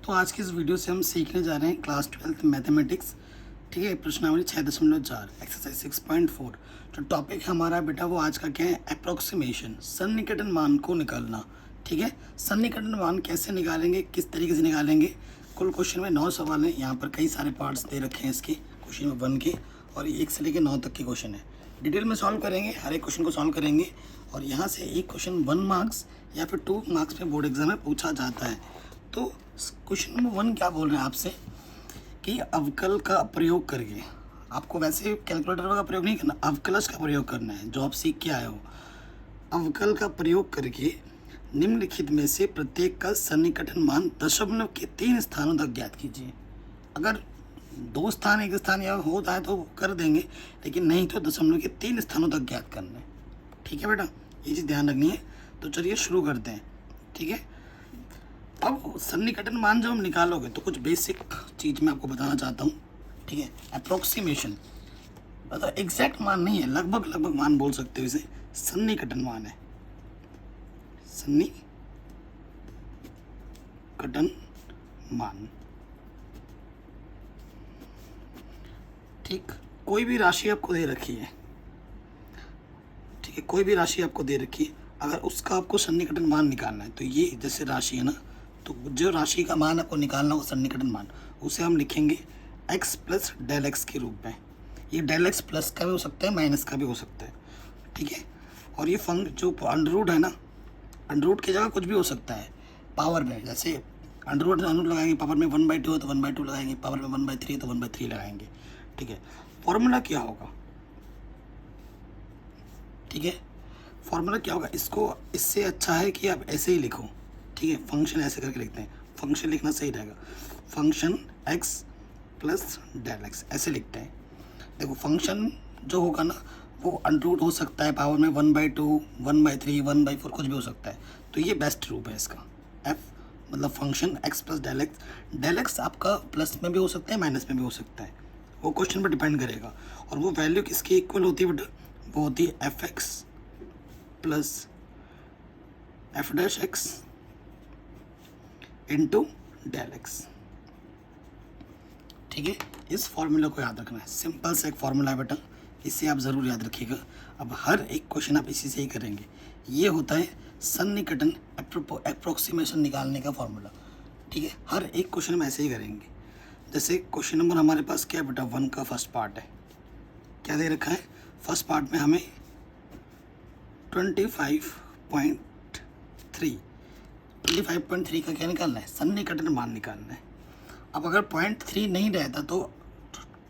तो आज की इस वीडियो से हम सीखने जा रहे हैं क्लास 12th मैथमेटिक्स। ठीक है, प्रश्नावली 6.4 एक्सरसाइज 6.4। जो टॉपिक है हमारा बेटा वो आज का क्या है, अप्रोक्सीमेशन, सन्निकटन मान को निकालना। ठीक है, सन्निकटन मान कैसे निकालेंगे, किस तरीके से निकालेंगे। कुल क्वेश्चन में 9 सवाल हैं, यहाँ पर कई सारे पार्ट्स दे रखे हैं इसके क्वेश्चन में 1 के, और 1 से लेकर 9 तक के क्वेश्चन है। डिटेल में सॉल्व करेंगे, हर एक क्वेश्चन को सॉल्व करेंगे, और यहाँ से एक क्वेश्चन 1 मार्क्स या फिर 2 मार्क्स में बोर्ड एग्जाम में पूछा जाता है। तो क्वेश्चन नंबर 1 क्या बोल रहे हैं आपसे कि अवकल का प्रयोग करके, आपको वैसे कैलकुलेटर का प्रयोग नहीं करना, अवकलज का प्रयोग करना है जो आप सीख के आए हो। अवकल का प्रयोग करके निम्नलिखित में से प्रत्येक का सन्निकटन मान दशमलव के 3 स्थानों तक ज्ञात कीजिए। अगर 2 स्थान 1 स्थान या होता है तो कर देंगे, लेकिन नहीं तो दशमलव के 3 स्थानों तक ज्ञात करना है। ठीक है बेटा, ये चीज़ ध्यान रखनी है। तो चलिए शुरू करते हैं। ठीक है, अब सन्निकटन मान जब हम निकालोगे तो कुछ बेसिक चीज़ मैं आपको बताना चाहता हूँ। ठीक है, अप्रोक्सीमेशन मतलब एग्जैक्ट मान नहीं है, लगभग लगभग मान बोल सकते हो इसे। सन्निकटन मान है, सन्निकटन मान। ठीक, कोई भी राशि आपको दे रखी है, ठीक है, कोई भी राशि आपको दे रखी है, अगर उसका आपको सन्निकटन मान निकालना है तो ये जैसे राशि है ना, तो जो राशि का मान आपको निकालना हो सन्निकटन मान, उसे हम लिखेंगे x प्लस डेल एक्स के रूप में। ये डेल एक्स प्लस का भी हो सकता है, माइनस का भी हो सकता है। ठीक है, और ये जो अंडर रूट है ना, अंडर रूट की जगह कुछ भी हो सकता है। पावर में जैसे अंडर रूट लगाएंगे, पावर में 1/2 हो तो 1/2 लगाएंगे, पावर में 1/3 तो 1/3 लगाएंगे। ठीक है, फॉर्मूला क्या होगा, ठीक है, फॉर्मूला क्या होगा, इसको इससे अच्छा है कि आप ऐसे ही लिखो। ठीक है, फंक्शन ऐसे करके लिखते हैं, फंक्शन लिखना सही रहेगा। Function x plus del x ऐसे लिखते हैं। देखो फंक्शन जो होगा ना वो अंडर रूट हो सकता है, पावर में 1/2 1/3 1/4 कुछ भी हो सकता है। तो ये बेस्ट रूप है इसका, f मतलब function x plus del x. Del x आपका प्लस में भी हो सकता है, माइनस में भी हो सकता है, वो क्वेश्चन पर डिपेंड करेगा। और वो वैल्यू किसकी इक्वल होती है बेटा, वो होती है f x plus f dash x into del x. ठीक है, इस फॉर्मूला को याद रखना है, सिंपल से एक फॉर्मूला है बेटा, इसे आप ज़रूर याद रखिएगा। अब हर एक क्वेश्चन आप इसी से ही करेंगे। ये होता है सन्निकटन अप्रोक्सीमेशन निकालने का फॉर्मूला। ठीक है, हर एक क्वेश्चन में ऐसे ही करेंगे। जैसे क्वेश्चन नंबर हमारे पास क्या है बेटा, 1 का फर्स्ट पार्ट है, क्या दे रखा है, फर्स्ट पार्ट में हमें 25.3 का क्या निकालना है, सन्निकटन मान निकालना है। अब अगर 0.3 नहीं रहता तो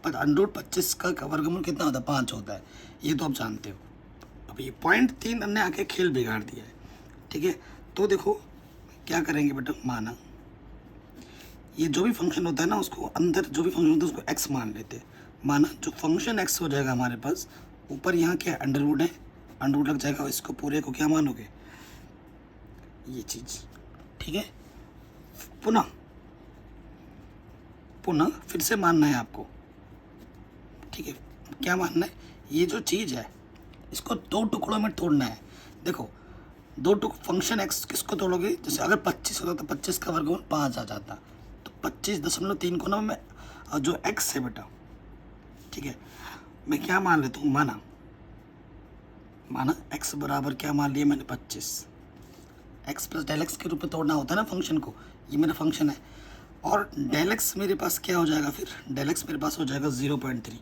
अंडर 25 का वर्गमूल कितना होता है, 5 होता है, ये तो आप जानते हो। अब ये 0.3 ने आके खेल बिगाड़ दिया है। ठीक है, तो देखो क्या करेंगे बेटा, माना ये जो भी फंक्शन होता है ना, उसको अंदर जो भी फंक्शन होता है उसको x मान लेते हैं। माना जो फंक्शन x हो जाएगा हमारे पास, ऊपर यहाँ क्या अंडर रूट है, अंडर रूट लग जाएगा, इसको पूरे को क्या मानोगे, ये चीज़। ठीक है, पुनः फिर से मानना है आपको। ठीक है, क्या मानना है, ये जो चीज़ है इसको 2 टुकड़ों में तोड़ना है। देखो 2 फंक्शन x किसको तोड़ोगे, जैसे अगर 25 होता तो 25 का वर्गमूल 5 आ जाता, तो 25.3 को ना मैं जो x है बेटा, ठीक है, मैं क्या मान लेता हूँ, माना x बराबर क्या मान लिया मैंने, 25। x प्लस डेल एक्स के रूप में तोड़ना होता है ना फंक्शन को, ये मेरा फंक्शन है। और डेल एक्स मेरे पास क्या हो जाएगा, फिर डेल एक्स मेरे पास हो जाएगा 0.3।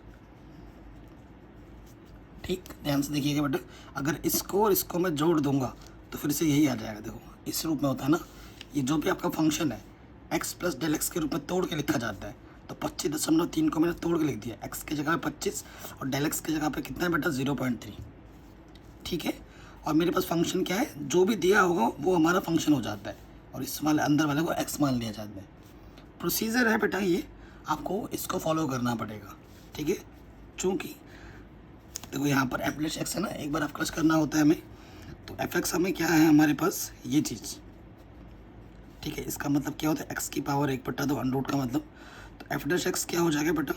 ठीक, ध्यान से देखिएगा बेटा, अगर इसको और इसको मैं जोड़ दूंगा तो फिर से यही आ जाएगा। देखो इस रूप में होता है ना, ये जो भी आपका फंक्शन है x प्लस डेल एक्स के रूप में तोड़ के लिखा जाता है। तो 25.3 को मैंने तोड़ के लिख दिया, x की जगह पे 25 और डेल एक्स की जगह पे कितना है बेटा, 0.3। ठीक है, और मेरे पास फंक्शन क्या है, जो भी दिया होगा वो हमारा फंक्शन हो जाता है, और इस वाले अंदर वाले को x मान लिया जाता है। प्रोसीजर है बेटा ये, आपको इसको फॉलो करना पड़ेगा। ठीक है, चूँकि देखो यहाँ पर एफ डैश एक्स है ना, एक बार अवकलज करना होता है हमें, तो एफ एक्स हमें क्या है हमारे पास, ये चीज़। ठीक है, इसका मतलब क्या होता है, एक्स की पावर 1/2 अंडर रूट का मतलब। तो एफ डैश एक्स क्या हो जाएगा बेटा,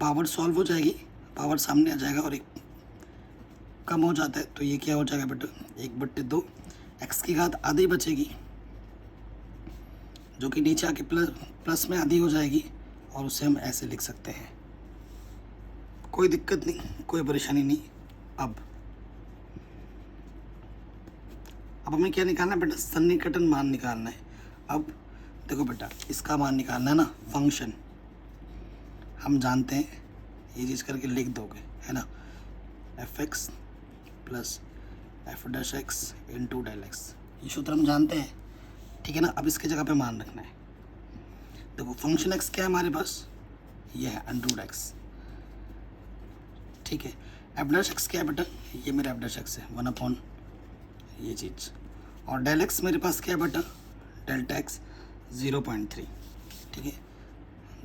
पावर सॉल्व हो जाएगी, पावर सामने आ जाएगा और एक कम हो जाता है, तो ये क्या हो जाएगा बेटा, 1/2, एक्स की घात आधी बचेगी, जो कि नीचे आके प्लस में आधी हो जाएगी और उसे हम ऐसे लिख सकते हैं। कोई दिक्कत नहीं, कोई परेशानी नहीं। अब हमें क्या निकालना है बेटा, सन्निकटन मान निकालना है। अब देखो बेटा, इसका मान निकालना है ना, फंक्शन हम जानते हैं, ये चीज़ करके लिख दोगे है ना, f x plus f dash x into del x, ये सूत्र हम जानते हैं, ठीक है ना। अब इसके जगह पे मान रखना है। देखो फंक्शन एक्स क्या है हमारे पास, ये है अंडर एक्स, ठीक है। एफ डैश एक्स क्या है बेटा, ये मेरा एफ डैश एक्स है 1/, ये चीज़। और डेल एक्स मेरे पास क्या है बेटा, डेल्टा एक्स 0.3, ठीक है,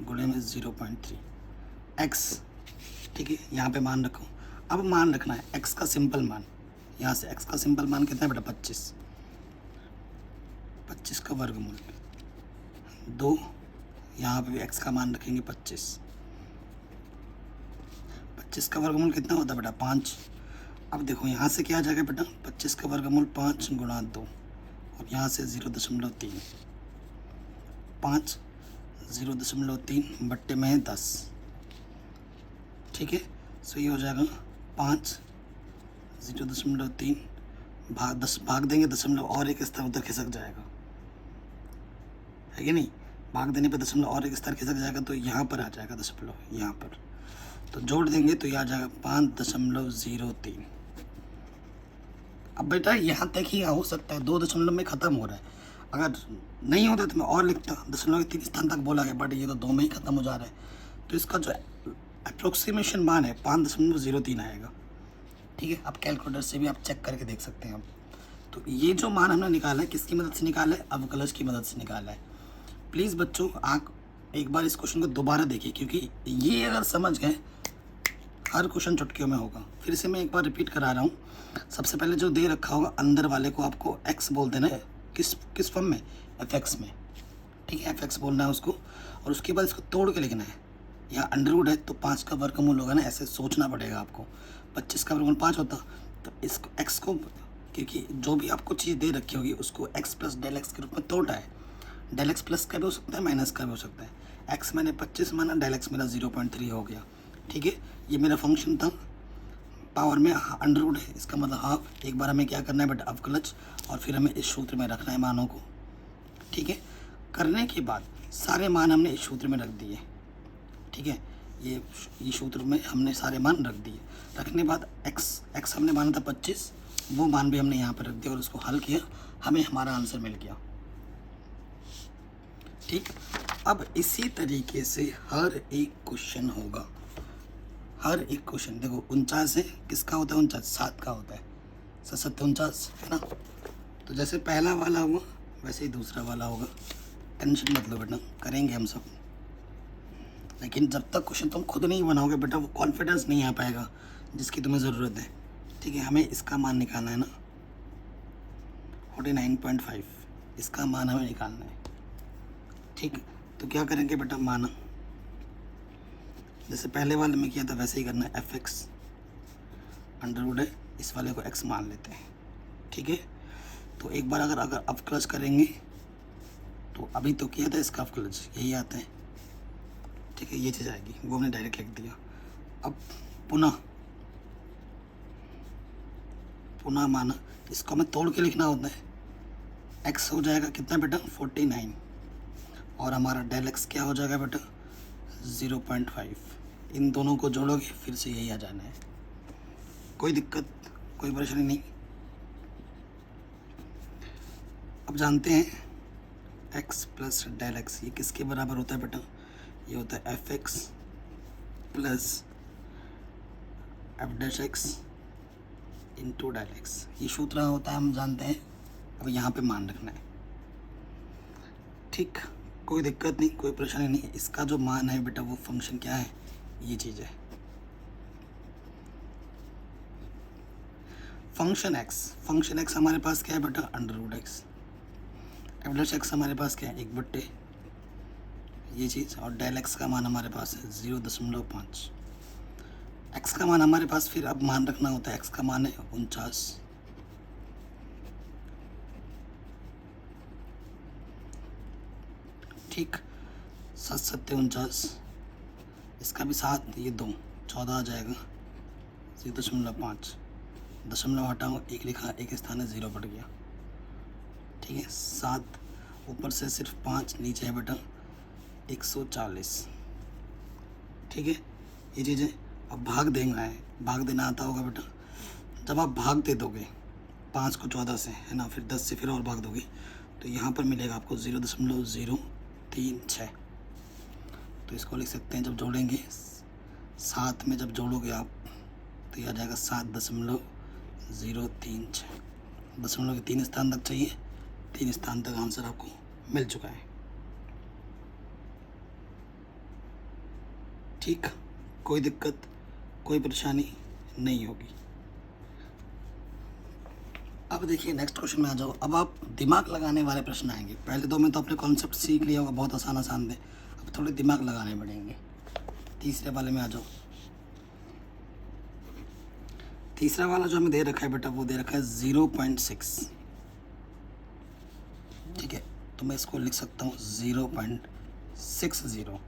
गुणे में 0.3 एक्स, ठीक है। यहाँ पे मान रखो। अब मान रखना है एक्स का सिंपल मान, यहाँ से एक्स का सिंपल मान कितना है बेटा, 25 का वर्गमूल 2, यहाँ पे भी एक्स का मान रखेंगे 25 का वर्गमूल कितना होता है बेटा, 5। अब देखो यहाँ से क्या आ जाएगा बेटा, 25 का वर्गमूल 5 गुणा 2 और यहाँ से 0.3, 5 0.3 बट्टे में 10, ठीक है। सो ये हो जाएगा 5 0.3 भाग 10, भाग देंगे दशमलव और एक स्तर उधर खिसक जाएगा, है कि नहीं। भाग देने पे दशमलव और एक स्तर खिसक जाएगा तो यहाँ पर आ जाएगा दशमलव, यहाँ पर तो जोड़ देंगे तो ये आ जाएगा 5.03। अब बेटा यहाँ तक ही हो सकता है, 2 दशमलव में ख़त्म हो रहा है। अगर नहीं होता तो मैं और लिखता, दशमलव के 3 स्थान तक बोला गया, बट ये तो 2 में ही ख़त्म हो जा रहा है। तो इसका जो अप्रोक्सीमेशन मान है 5.03 आएगा, ठीक है। अब कैलकुलेटर से भी आप चेक करके देख सकते हैं। अब तो ये जो मान हमने निकाला है किसकी मदद से निकाला है, अवकलज की मदद से निकाला है। प्लीज़ बच्चों आप एक बार इस क्वेश्चन को दोबारा देखिए, क्योंकि ये अगर समझ गए हर क्वेश्चन चुटकियों में होगा। फिर से मैं एक बार रिपीट करा रहा हूँ। सबसे पहले जो दे रखा होगा अंदर वाले को आपको एक्स बोल देना है, किस फॉर्म में, एफ एक्स में, ठीक है। एफ एक्स बोलना है उसको और उसके बाद इसको तोड़ के लिखना है। यहाँ अंडरवुड है तो 5 का वर्गमूल होगा ना, ऐसे सोचना पड़ेगा आपको। 25 का वर्गमूल 5 होता तो इसको एक्स को, क्योंकि जो भी आपको चीज़ दे रखी होगी उसको एक्स प्लस डेल एक्स के रूप में तोड़ा है। डेल एक्स प्लस का भी हो सकता है, माइनस का भी हो सकता है। एक्स मैंने 25 माना, डेल एक्स मेरा 0.3 हो गया, ठीक है। ये मेरा फंक्शन था, पावर में अंडरवुड है, इसका मतलब हाफ। एक बार हमें क्या करना है बेटा, अवकलज, और फिर हमें इस सूत्र में रखना है मानों को, ठीक है। करने के बाद सारे मान हमने इस सूत्र में रख दिए, ठीक है। ये सूत्र में हमने सारे मान रख दिए। रखने के बाद एक्स हमने माना था 25, वो मान भी हमने यहाँ पर रख दिया और उसको हल किया, हमें हमारा आंसर मिल गया, ठीक। अब इसी तरीके से हर एक क्वेश्चन होगा, हर एक क्वेश्चन। देखो 49 है, किसका होता है 49, 7 का होता है, 7 49 है ना। तो जैसे पहला वाला हुआ वैसे ही दूसरा वाला होगा, टेंशन मत लो बेटा, करेंगे हम सब। लेकिन जब तक क्वेश्चन तुम खुद नहीं बनाओगे बेटा, वो कॉन्फिडेंस नहीं आ पाएगा जिसकी तुम्हें ज़रूरत है, ठीक है। हमें इसका मान निकालना है ना, 49.5 इसका मान हमें निकालना है, ठीक। तो क्या करेंगे बेटा, माना जैसे पहले वाले में किया था वैसे ही करना है। एफ एक्स अंडरवुड है, इस वाले को एक्स मान लेते हैं, ठीक है। तो एक बार अगर अवकलज करेंगे तो अभी तो किया था इसका अवकलज, यही आता है, ठीक है। ये चीज़ आएगी, वो हमने डायरेक्ट लिख दिया। अब पुनः माना, इसको हमें तोड़ के लिखना होता है। एक्स हो जाएगा कितना बेटा, 49, और हमारा डेल एक्स क्या हो जाएगा बेटा, 0.5। इन दोनों को जोड़ोगे फिर से यही आ जाना है, कोई दिक्कत कोई परेशानी नहीं। अब जानते हैं एक्स प्लस डेल एक्स ये किसके बराबर होता है बेटा, ये होता है f x plus f dash x into del x. ये सूत्र होता है, हम जानते हैं। अब यहाँ पे मान रखना है, ठीक। कोई दिक्कत नहीं, कोई परेशानी नहीं। इसका जो मान है बेटा वो फंक्शन क्या है, ये चीज़ है फंक्शन एक्स हमारे पास क्या है बेटा, under root x. F dash x हमारे पास क्या है, 1/, ये चीज़। और डेल एक्स का मान हमारे पास है 0.5। एक्स का मान हमारे पास फिर अब मान रखना होता है, एक्स का मान है 49, ठीक, 7 सत्ते 49, इसका भी 7, ये 2, 14 आ जाएगा, 0.5, दशमलव हटाओ, 1 लिखा, एक स्थान है, 0 बढ़ गया। ठीक है, 7 ऊपर से सिर्फ 5 नीचे है बेटा 140। ठीक है, ये चीज़ें अब भाग देना है, भाग देना आता होगा बेटा। जब आप भाग दे दोगे 5 को 14 से, है ना, फिर 10 से फिर और भाग दोगे, तो यहाँ पर मिलेगा आपको 0.036। तो इसको लिख सकते हैं, जब जोड़ेंगे 7 में जब जोड़ोगे आप तो ये आ जाएगा 7.036। दशमलव के 3 स्थान तक चाहिए, 3 स्थान तक आंसर आपको मिल चुका है। ठीक, कोई दिक्कत, कोई परेशानी नहीं होगी। अब देखिए नेक्स्ट क्वेश्चन में आ जाओ। अब आप दिमाग लगाने वाले प्रश्न आएंगे। पहले 2 में तो आपने कॉन्सेप्ट सीख लिया होगा, बहुत आसान आसान थे, अब थोड़े दिमाग लगाने पड़ेंगे। तीसरे वाले में आ जाओ। तीसरा वाला जो हमें दे रखा है बेटा, वो दे रखा है 0.6। ठीक है, तो मैं इसको लिख सकता हूँ 0.60।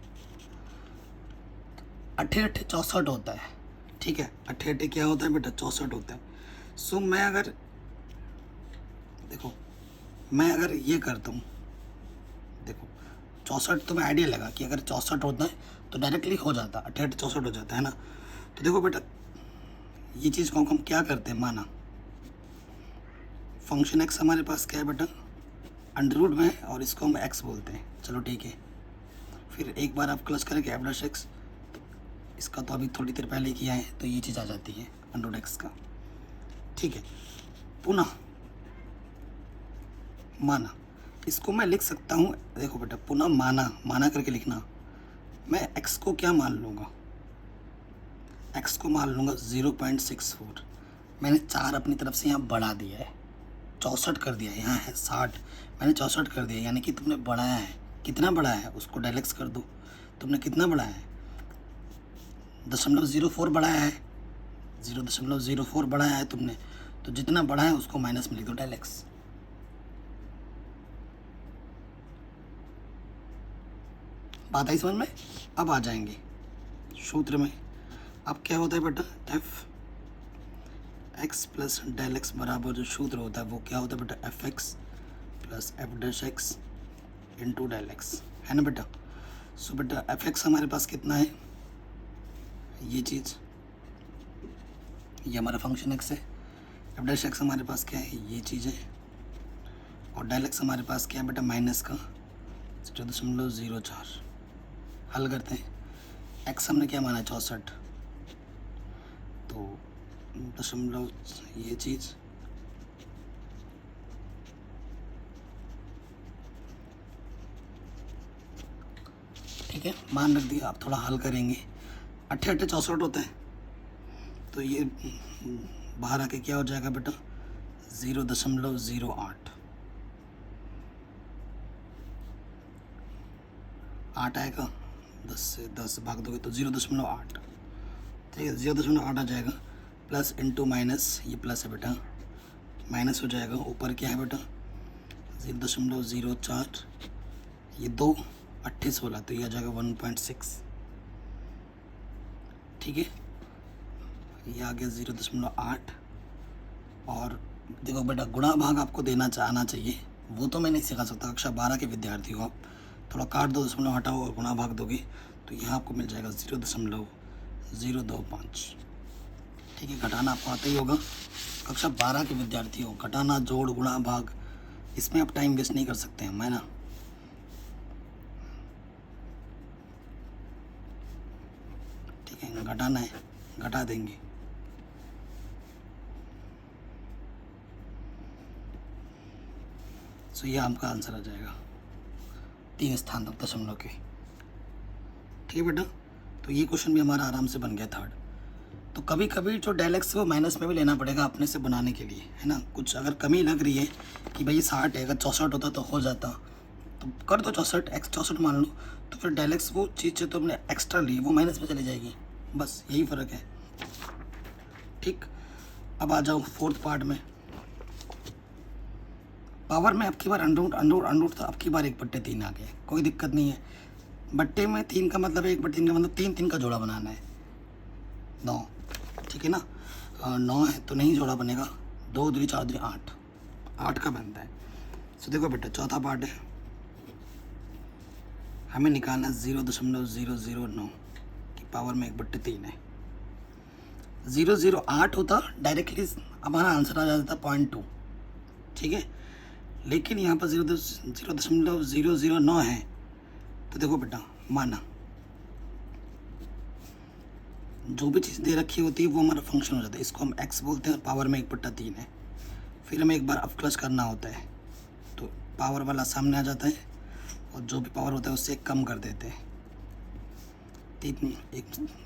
8 64 होता है। ठीक है, 8 क्या होता है बेटा, 64 होता है। सो मैं अगर देखो, मैं अगर ये करता हूँ, देखो 64 तो मैं आइडिया लगा कि अगर 64 होता है तो डायरेक्टली हो जाता, 8 64 हो जाता है ना। तो देखो बेटा, ये चीज़ को हम क्या करते हैं, माना फंक्शन एक्स हमारे पास क्या है बेटा, अंडर रूट में है और इसको हम एक्स बोलते हैं। चलो ठीक है, फिर एक बार आप क्लच करेंगे f' x, इसका तो अभी थोड़ी देर पहले किया है, तो ये चीज़ आ जाती है अंडर रूट एक्स का। ठीक है, पुनः माना, इसको मैं लिख सकता हूँ, देखो बेटा पुनः माना, माना करके लिखना। मैं x को क्या मान लूँगा, x को मान लूँगा 0.64। मैंने 4 अपनी तरफ से यहाँ बढ़ा दिया है, 64 कर दिया, यहाँ है 60, मैंने 64 कर दिया, यानी कि तुमने बढ़ाया है। कितना बढ़ाया है उसको डायलेक्स कर दो, तुमने कितना बढ़ाया है, 0.04 बढ़ाया है, 0.04 बढ़ाया है तुमने। तो जितना बढ़ाया है उसको माइनस में लिख दो डायलेक्स। बात आई समझ में? अब आ जाएंगे सूत्र में। अब क्या होता है बेटा, f x plus del x बराबर जो सूत्र होता है वो क्या होता है बेटा, f x plus f dash x into del x, है ना बेटा। सो बेटा एफ एक्स हमारे पास कितना है, ये चीज़, ये हमारा फंक्शन एक्स है। एफ डैश एक्स हमारे पास क्या है, ये चीज़ है। और डेल एक्स हमारे पास क्या है बेटा, माइनस का 0.04। हल करते हैं, एक्स हमने क्या माना है 64, तो दशमलव ये चीज़, ठीक है, मान रख दिया। आप थोड़ा हल करेंगे, 8 64 होता है, तो ये बाहर आके क्या हो जाएगा बेटा, 0.08। 8 आएगा, 10 से 10 भाग दोगे तो 0.8। ठीक है, 0.8 आ जाएगा, प्लस इंटू माइनस, ये प्लस है बेटा, माइनस हो जाएगा, ऊपर क्या है बेटा 0.04, ये 2 8 16, तो ये आ जाएगा 1.6। ठीक है, ये आ गया 0.8। और देखो बेटा गुणा भाग आपको देना आना चाहिए, वो तो मैं नहीं सिखा सकता, कक्षा 12 के विद्यार्थी हो आप, थोड़ा काट दो, दशमलव हटाओ और गुणा भाग दोगे तो यहाँ आपको मिल जाएगा 0.025। ठीक है, घटाना आपको आता ही होगा, कक्षा 12 के विद्यार्थी हो, घटाना जोड़ गुणा भाग इसमें आप टाइम वेस्ट नहीं कर सकते हैं, मैं ना। ठीक है, घटाना है, घटा देंगे। सो ये आपका आंसर आ जाएगा 3 स्थान तक दशमलव के। ठीक है बेटा, तो ये क्वेश्चन भी हमारा आराम से बन गया 3rd। तो कभी कभी जो डेल एक्स वो माइनस में भी लेना पड़ेगा अपने से बनाने के लिए, है ना। कुछ अगर कमी लग रही है कि भाई 60 है, अगर 64 होता तो हो जाता, तो कर दो 64, एक्स 64 मान लो, तो फिर डेल एक्स वो चीज़ जो तुमने एक्स्ट्रा ली वो माइनस में चली जाएगी, बस यही फ़र्क है। ठीक, अब आ जाओ 4th पार्ट में। पावर में आपकी बार अंडरूट था, आपकी बार 1/3 आ गया, कोई दिक्कत नहीं है। बट्टे में 3 का मतलब 1/3 का मतलब 3 3 का जोड़ा बनाना है, 9, ठीक है ना। 9 है तो नहीं जोड़ा बनेगा, 2 दूनी 4 दूनी 8, 8 का बनता है। तो देखो बेटा चौथा पार्ट है, हमें निकालना 0.009 की पावर में 1/3 है। 008 होता डायरेक्टली हमारा आंसर आ जाता 0.2, ठीक है। लेकिन यहाँ पर 0.009 है, तो देखो बेटा माना जो भी चीज़ दे रखी होती है वो हमारा फंक्शन हो जाता है, इसको हम x बोलते हैं और पावर में 1/3 है। फिर हमें एक बार अवकलज करना होता है, तो पावर वाला सामने आ जाता है और जो भी पावर होता है उससे कम कर देते हैं,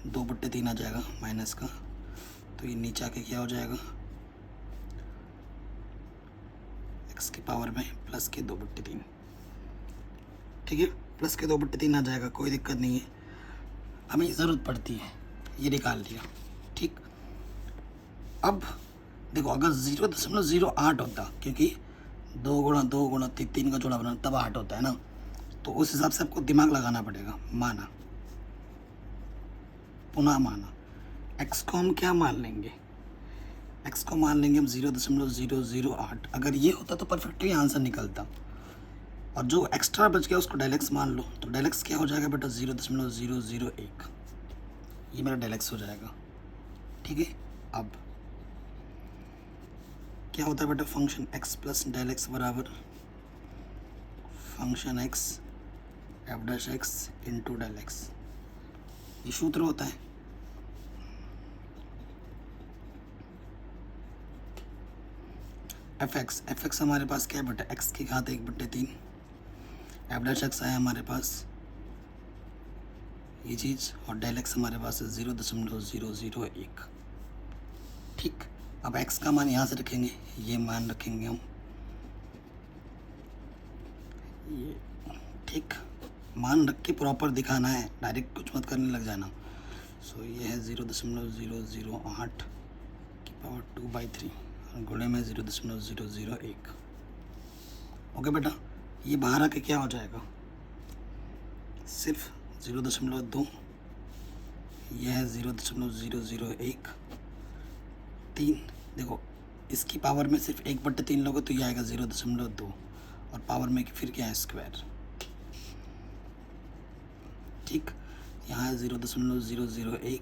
2/3 आ जाएगा माइनस का, तो ये नीचे आके क्या हो जाएगा x की पावर में प्लस के 2/3, ठीक है, प्लस के 2/3 आ जाएगा, कोई दिक्कत नहीं है, हमें ज़रूरत पड़ती है, ये निकाल लिया, ठीक। अब देखो अगर 0.08 होता, क्योंकि 2 गुणा 2 गुणा 3 का जोड़ा बना तब 8 होता है ना, तो उस हिसाब से आपको दिमाग लगाना पड़ेगा। माना, पुनः माना, x को हम क्या मान लेंगे, x को मान लेंगे हम 0.008। अगर ये होता तो परफेक्टली आंसर निकलता, और जो एक्स्ट्रा बच गया उसको डेल x मान लो, तो डेल x क्या हो जाएगा बेटा 0.001, ये मेरा डेल x हो जाएगा, ठीक है। अब क्या होता है बेटा, function x plus del x बराबर function x f dash x into del x, ये सूत्र होता है। एफ एक्स हमारे पास क्या है बेटा, x की घात 1/3, एफ डैश x है हमारे पास ये चीज़, और डेल x हमारे पास है 0.001, ठीक। अब x का मान यहाँ से रखेंगे, ये मान रखेंगे हम ये, ठीक, मान रख के प्रॉपर दिखाना है, डायरेक्ट कुछ मत करने लग जाना। सो ये है 0.008 की पावर 2/3 और गुणे में 0.001, ओके बेटा। ये बाहर आके क्या हो जाएगा, सिर्फ 0.2, यह है 0.001, 3, देखो इसकी पावर में सिर्फ 1/3 लोगे तो ये आएगा 0.2, और पावर में फिर क्या है स्क्वायर, ठीक। यहाँ है 0.001,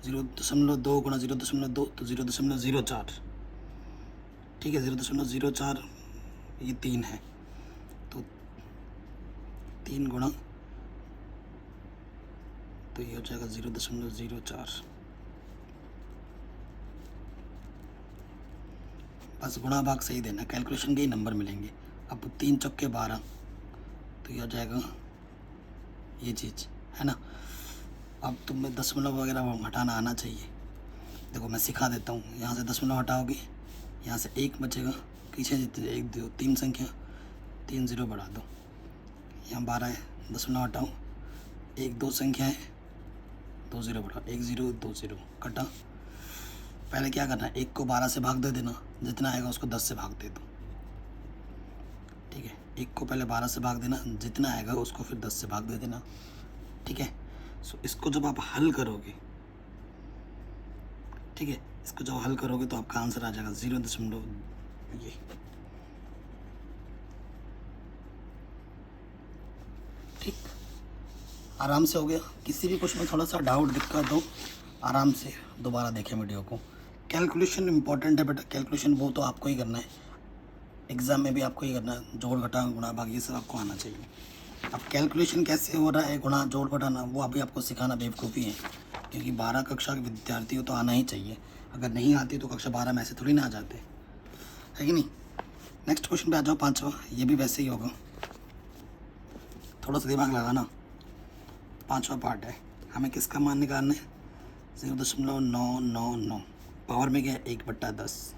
0.2 गुणा 0.2 तो 0.04, ठीक है, 0.04, ये 3 है, तो 3 गुणा, तो ये हो जाएगा 0.04, बस गुणा भाग सही देना, कैलकुलेशन के ही नंबर मिलेंगे। अब 3 चौके 12, तो ये हो जाएगा ये चीज़, है ना। अब तुम्हें दशमलव वगैरह हटाना आना चाहिए, देखो मैं सिखा देता हूँ। यहाँ से दशमलव हटाओगे, यहाँ से 1 बचेगा, पीछे 1 2 3 संख्या, 3 0 बढ़ा दो, यहाँ 12 है, दशमलव हटाओ, 1 2 संख्या है, 2 0 बढ़ाओ, 1 0 2 0 कटा। पहले क्या करना है, 1 को 12 से भाग दे देना, जितना आएगा उसको 10 से भाग दे दो, ठीक है। 1 को पहले 12 से भाग देना, जितना आएगा उसको फिर 10 से भाग दे देना, ठीक है। सो इसको जब आप हल करोगे, ठीक है, इसको जब हल करोगे तो आपका आंसर आ जाएगा 0. ये ठीक, आराम से हो गया। किसी भी कुछ में थोड़ा सा डाउट दिक्कत हो, आराम से दोबारा देखें वीडियो को। कैलकुलेशन इंपॉर्टेंट है बेटा, कैलकुलेशन वो तो आपको ही करना है, एग्ज़ाम में भी आपको ही करना है, जोड़ घटा गुणा भाग ये सब आपको आना चाहिए। अब कैलकुलेशन कैसे हो रहा है, गुणा जोड़ घटाना, वो अभी आपको सिखाना बेवकूफ़ी है, क्योंकि 12 कक्षा के विद्यार्थी हो तो आना ही चाहिए, अगर नहीं आती तो कक्षा 12 में ऐसे थोड़ी ना आ जाते, है कि नहीं। नेक्स्ट क्वेश्चन पे आ जाओ, 5वां, ये भी वैसे ही होगा, थोड़ा सा दिमाग लगाना। 5वां पार्ट है, हमें किसका मान निकालना है, 0.999, पावर में क्या है 1/10,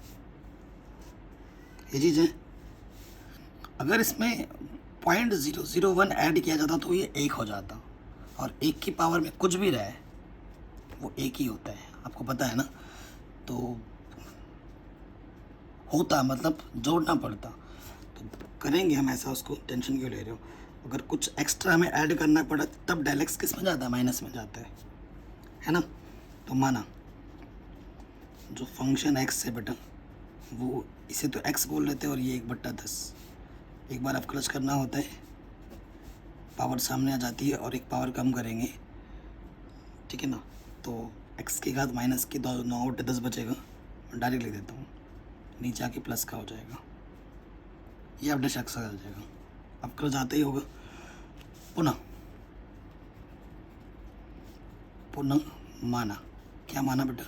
ये चीज़ है। अगर इसमें 0.001 ऐड किया जाता तो ये 1 हो जाता, और 1 की पावर में कुछ भी रहे वो 1 ही होता है, आपको पता है ना। तो होता, मतलब जोड़ना पड़ता। तो करेंगे हम ऐसा, उसको टेंशन क्यों ले रहे हो। अगर कुछ एक्स्ट्रा हमें ऐड करना पड़ा तब डेल एक्स किस में जाता है, माइनस में जाता है ना। तो माना जो फंक्शन एक्स है बेटा, वो इसे तो एक्स बोल लेते हैं और ये 1/10। एक बार अवकलज करना होता है, पावर सामने आ जाती है और एक पावर कम करेंगे, ठीक है ना। तो एक्स की घात माइनस की 9/10 बचेगा, मैं डायरेक्ट लिख देता हूँ, नीचे आके प्लस का हो जाएगा, ये अब डैश एक्स आ जाएगा। अवकलज आते ही होगा। पुनः पुनः माना, क्या माना बेटा,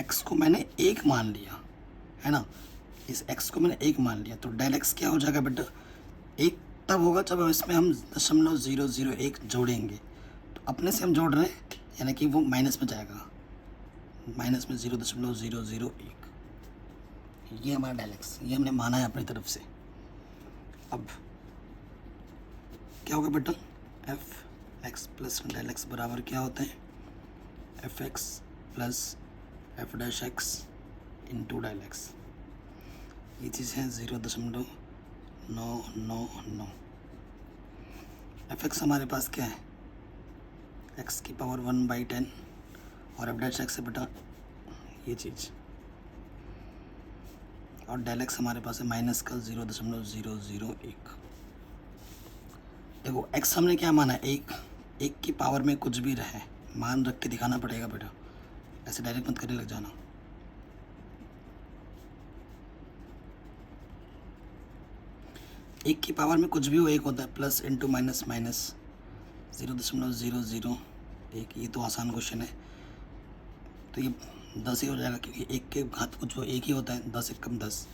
एक्स को मैंने 1 मान लिया है ना, इस एक्स को मैंने 1 मान लिया। तो डेल एक्स क्या हो जाएगा बेटा, 1 तब होगा जब इसमें हम 0.001 जोड़ेंगे। तो अपने से हम जोड़ रहे हैं, यानी कि वो माइनस में जाएगा, माइनस में 0.001, ये हमारा डेल एक्स, ये हमने माना है अपनी तरफ से। अब क्या होगा बेटा, f x plus del x बराबर क्या होता है, f x plus f dash x into del x. ये चीज़ है 0.999। एफ एक्स हमारे पास क्या है, एक्स की पावर 1/10 और एफ डैश एक्स है बेटा ये चीज़, और डेल एक्स हमारे पास है माइनस का 0.001। देखो एक्स हमने क्या माना, एक की पावर में कुछ भी रहे, मान रख के दिखाना पड़ेगा बेटा, ऐसे डायरेक्ट मत करने लग जाना। एक की पावर में कुछ भी हो 1 होता है, प्लस इंटू माइनस माइनस 0.001, ये तो आसान क्वेश्चन है। तो ये 10 ही हो जाएगा, क्योंकि एक के घात कुछ वो 1 ही होता है, 10 × 10,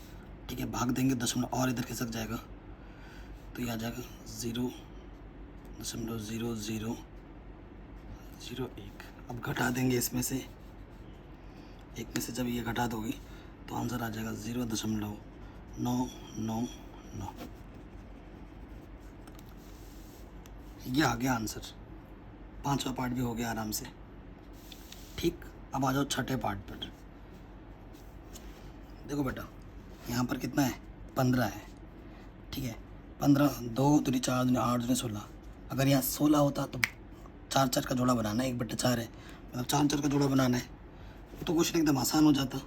ठीक है। भाग देंगे दशमलव और इधर खिसक जाएगा, तो ये आ जाएगा 0.0001। अब घटा देंगे इसमें से, एक में से जब ये घटा दोगे तो आंसर आ जाएगा 0.999। ये आ गया आंसर, 5वां पार्ट भी हो गया आराम से, ठीक। अब आ जाओ छठे पार्ट पर। देखो बेटा यहाँ पर कितना है, 15 है, ठीक है। 15, 2 दूनी 4 दूनी 8 दूनी 16। अगर यहाँ 16 होता तो 4 का जोड़ा बनाना है, 1/4 है, मतलब 4 का जोड़ा बनाना है, तो क्वेश्चन एकदम आसान हो जाता,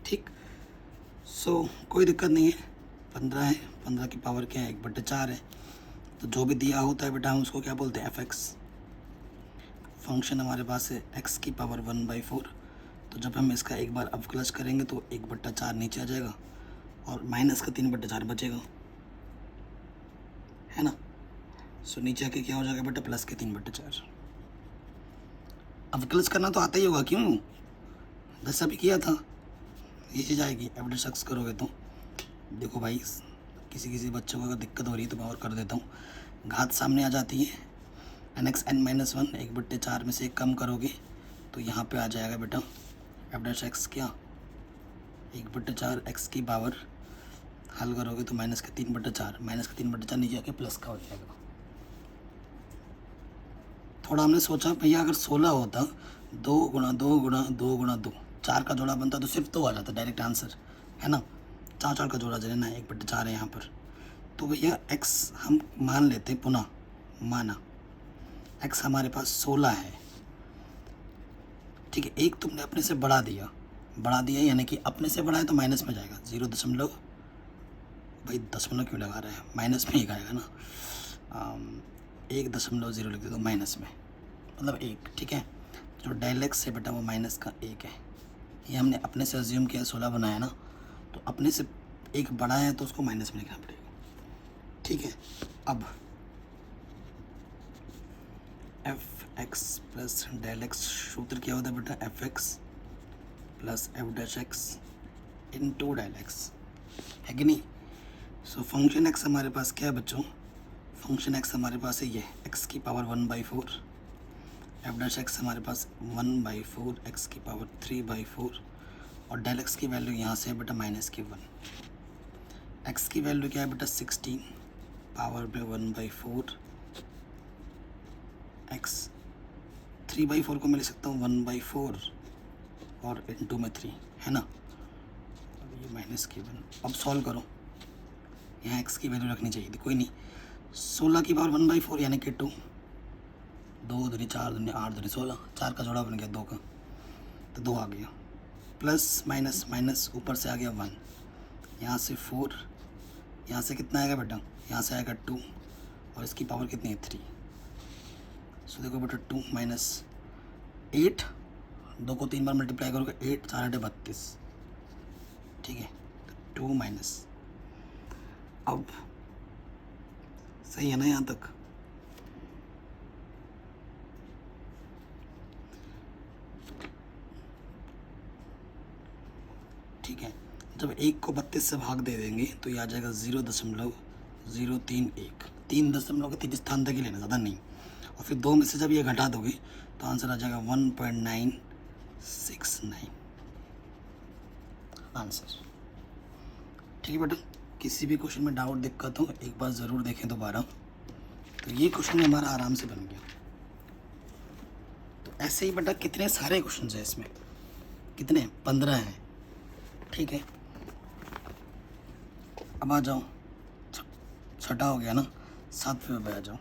ठीक। सो कोई दिक्कत नहीं है, 15 है, 15 की पावर क्या है, 1/4 है। तो जो भी दिया होता है बेटा हम उसको क्या बोलते हैं, एफ एक्स। फंक्शन हमारे पास है एक्स की पावर 1/4। तो जब हम इसका एक बार अवकलज करेंगे तो 1/4 नीचे आ जाएगा और माइनस का 3/4 बचेगा, है ना। सो नीचे आके क्या हो जाएगा बेटा, प्लस के 3/4। अवकलज करना तो आता ही होगा, क्यों, जैसा भी किया था ये चीज़ आएगी। एवरेज शख्स करोगे तो देखो भाई, किसी बच्चों को अगर दिक्कत हो रही है तो मैं और कर देता हूँ। घात सामने आ जाती है, nx n-1 1/4 में से कम करोगे तो यहाँ पे आ जाएगा बेटा एफ डैश एक्स क्या, 1/4 एक्स की पावर, हल करोगे तो माइनस का 3/4, माइनस का 3/4 नीचे आके प्लस का हो जाएगा। थोड़ा हमने सोचा भैया अगर 16 होता, 2 × 2 × 2 × 2, 4 का जोड़ा बनता तो सिर्फ 2 आ जाता, डायरेक्ट आंसर, है ना। 4 का जोड़ा लेना है, 1/4 है यहाँ पर। तो भैया x हम मान लेते, पुनः माना x हमारे पास 16 है, ठीक है। एक तुमने अपने से बढ़ा दिया यानी कि अपने से बढ़ा है तो माइनस में जाएगा, 0. भाई दशमलव क्यों लगा रहा है, माइनस में ही आएगा ना, 1.0 लिख दे दो माइनस में, मतलब 1, ठीक है। जो डेल एक्स है बेटा वो माइनस का 1 है, ये हमने अपने से अज्यूम किया, 16 बनाया ना, तो अपने से 1 बड़ा है तो उसको माइनस में लिखना पड़ेगा, ठीक है। अब f x plus del x, सूत्र क्या होता है बेटा, f x plus f dash x into del x, है कि नहीं। सो फंक्शन एक्स हमारे पास क्या है बच्चों, फंक्शन एक्स हमारे पास है ये एक्स की पावर 1/4, एफ डैश एक्स हमारे पास 1/4 एक्स की पावर 3/4, और डेल एक्स की वैल्यू यहाँ से है बेटा माइनस की 1। एक्स की वैल्यू क्या है बेटा 16, पावर पे 1/4 एक्स, 3/4 को मैं लिख सकता हूँ 1/4 और इंटू में 3, है ना। माइनस के वन। अब सॉल्व करो, यहाँ एक्स की वैल्यू रखनी चाहिए थी, कोई नहीं। 16 की पावर 1/4 यानी कि 2, 2 दूनी 4 दूनी 8 दूनी 16, 4 का जोड़ा बन गया 2 का, तो 2 आ गया। प्लस माइनस माइनस ऊपर से आ गया 1, यहाँ से 4, यहाँ से कितना आएगा बेटा, यहाँ से आएगा 2 और इसकी पावर कितनी है 3। सो देखो बेटा 2 माइनस 8, 2 को 3 बार मल्टीप्लाई करोगे 8, 4 8 32, ठीक है। 2 माइनस, अब सही है ना यहाँ तक? ठीक है, जब 1 को 32 से भाग दे देंगे तो ये आ जाएगा 0.031, 3 दशमलव के 3 स्थान तक ही लेना, ज़्यादा नहीं। और फिर 2 में से जब ये घटा दोगे तो आंसर आ जाएगा 1.969 आंसर। ठीक है बेटा, किसी भी क्वेश्चन में डाउट दिक्कत हो एक बार ज़रूर देखें दोबारा। तो ये क्वेश्चन हमारा आराम से बन गया। तो ऐसे ही बेटा कितने सारे क्वेश्चन हैं इसमें, कितने 15 हैं, ठीक है। अब आ जाओ, छठा हो गया ना, 7वें पे आ जाओ।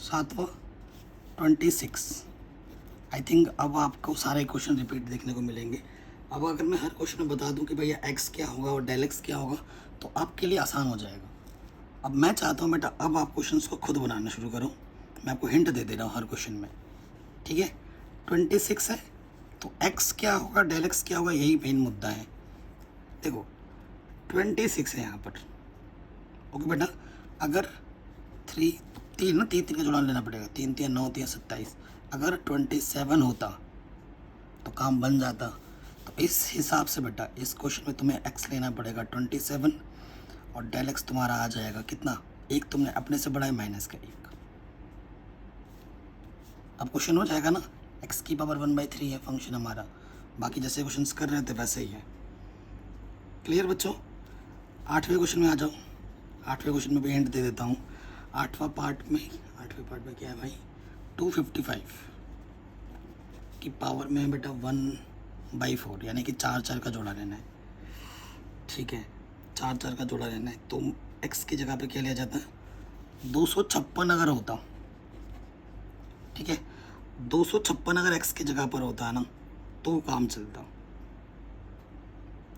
सातवां 26। आई थिंक अब आपको सारे क्वेश्चन रिपीट देखने को मिलेंगे। अब अगर मैं हर क्वेश्चन में बता दूं कि भैया एक्स क्या होगा और डेल एक्स क्या होगा तो आपके लिए आसान हो जाएगा। अब मैं चाहता हूं बेटा अब आप क्वेश्चंस को खुद बनाना शुरू करो। मैं आपको हिंट दे रहा हूं हर क्वेश्चन में, ठीक है। 26 है तो एक्स क्या होगा डेल एक्स क्या होगा, यही मेन मुद्दा है। देखो 26 है यहाँ पर, ओके बेटा। अगर 3 का जोड़ा लेना पड़ेगा, 3 3 9 3 27। अगर 27 होता तो काम बन जाता। तो इस हिसाब से बेटा इस क्वेश्चन में तुम्हें एक्स लेना पड़ेगा 27 और डेल एक्स तुम्हारा आ जाएगा कितना, एक तुमने अपने से बढ़ाया माइनस का 1। अब क्वेश्चन हो जाएगा ना, एक्स की पावर 1/3 है फंक्शन हमारा। बाकी जैसे क्वेश्चन कर रहे थे वैसे ही है। क्लियर बच्चों? 8वें क्वेश्चन में आ जाओ। 8वें क्वेश्चन में भी हिंट दे देता हूँ। 8वें पार्ट में क्या है भाई, 255 की पावर में है बेटा 1/4 यानी कि 4 4 का जोड़ा लेना है, ठीक है। 4 4 का जोड़ा लेना है तो एक्स की जगह पे क्या लिया जाता है, 256 अगर होता, ठीक है। 256 अगर एक्स की जगह पर होता है ना तो काम चलता,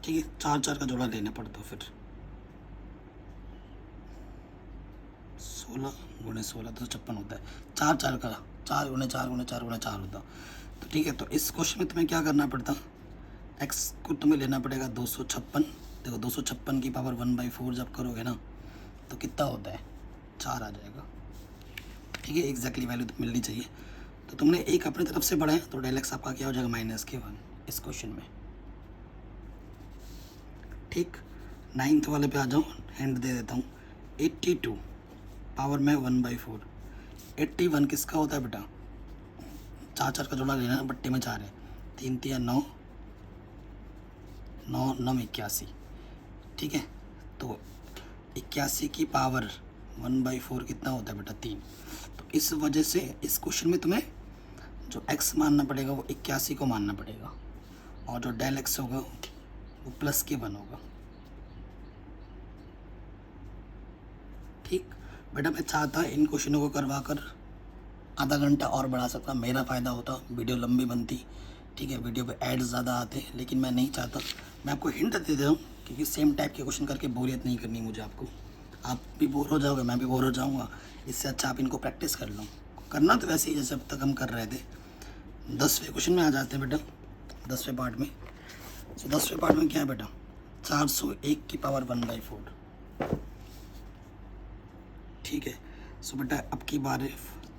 ठीक है। 4 4 का जोड़ा लेना पड़ता, फिर 16 × 16 256 होता है। 4 4 का 4 × 4 × 4 × 4 होता। तो ठीक है, तो इस क्वेश्चन में तुम्हें क्या करना पड़ता, एक्स को तुम्हें लेना पड़ेगा 256। देखो 256 की पावर 1/4 जब करोगे ना तो कितना होता है, 4 आ जाएगा, ठीक है। एग्जैक्टली वैल्यू तो मिलनी चाहिए। तो तुमने एक अपनी तरफ से बढ़ाया तो डेल एक्स आपका क्या हो जाएगा -1 इस क्वेश्चन में, ठीक। 9th वाले पे आ जाओ, हिंट दे देता हूँ। 82 पावर में 1/4, 81 किसका होता है बेटा, 4 4 का जोड़ा लेना है, बट्टे में 4 है, 3 3 9 9 9 81, ठीक है। तो 81 की पावर 1/4 कितना होता है बेटा 3। तो इस वजह से इस क्वेश्चन में तुम्हें जो x मानना पड़ेगा वो 81 को मानना पड़ेगा और जो डेल x होगा वो +1 होगा, ठीक। बेटा मैं चाहता इन क्वेश्चनों को करवा कर आधा घंटा और बढ़ा सकता, मेरा फ़ायदा होता, वीडियो लंबी बनती, ठीक है। वीडियो पे एड्स ज़्यादा आते, लेकिन मैं नहीं चाहता। मैं आपको हिंट दे दे रहा हूँ क्योंकि सेम टाइप के क्वेश्चन करके बोरियत नहीं करनी मुझे आपको। आप भी बोर हो जाओगे, मैं भी बोर हो जाऊँगा। इससे अच्छा आप इनको प्रैक्टिस कर लो। करना तो वैसे ही जैसे अब तक हम कर रहे थे। 10वें क्वेश्चन में आ जाते हैं बेटा, 10वें पार्ट में। तो 10वें पार्ट में क्या है बेटा, 401 की पावर 1/4, ठीक है। सो बेटा अब की बार है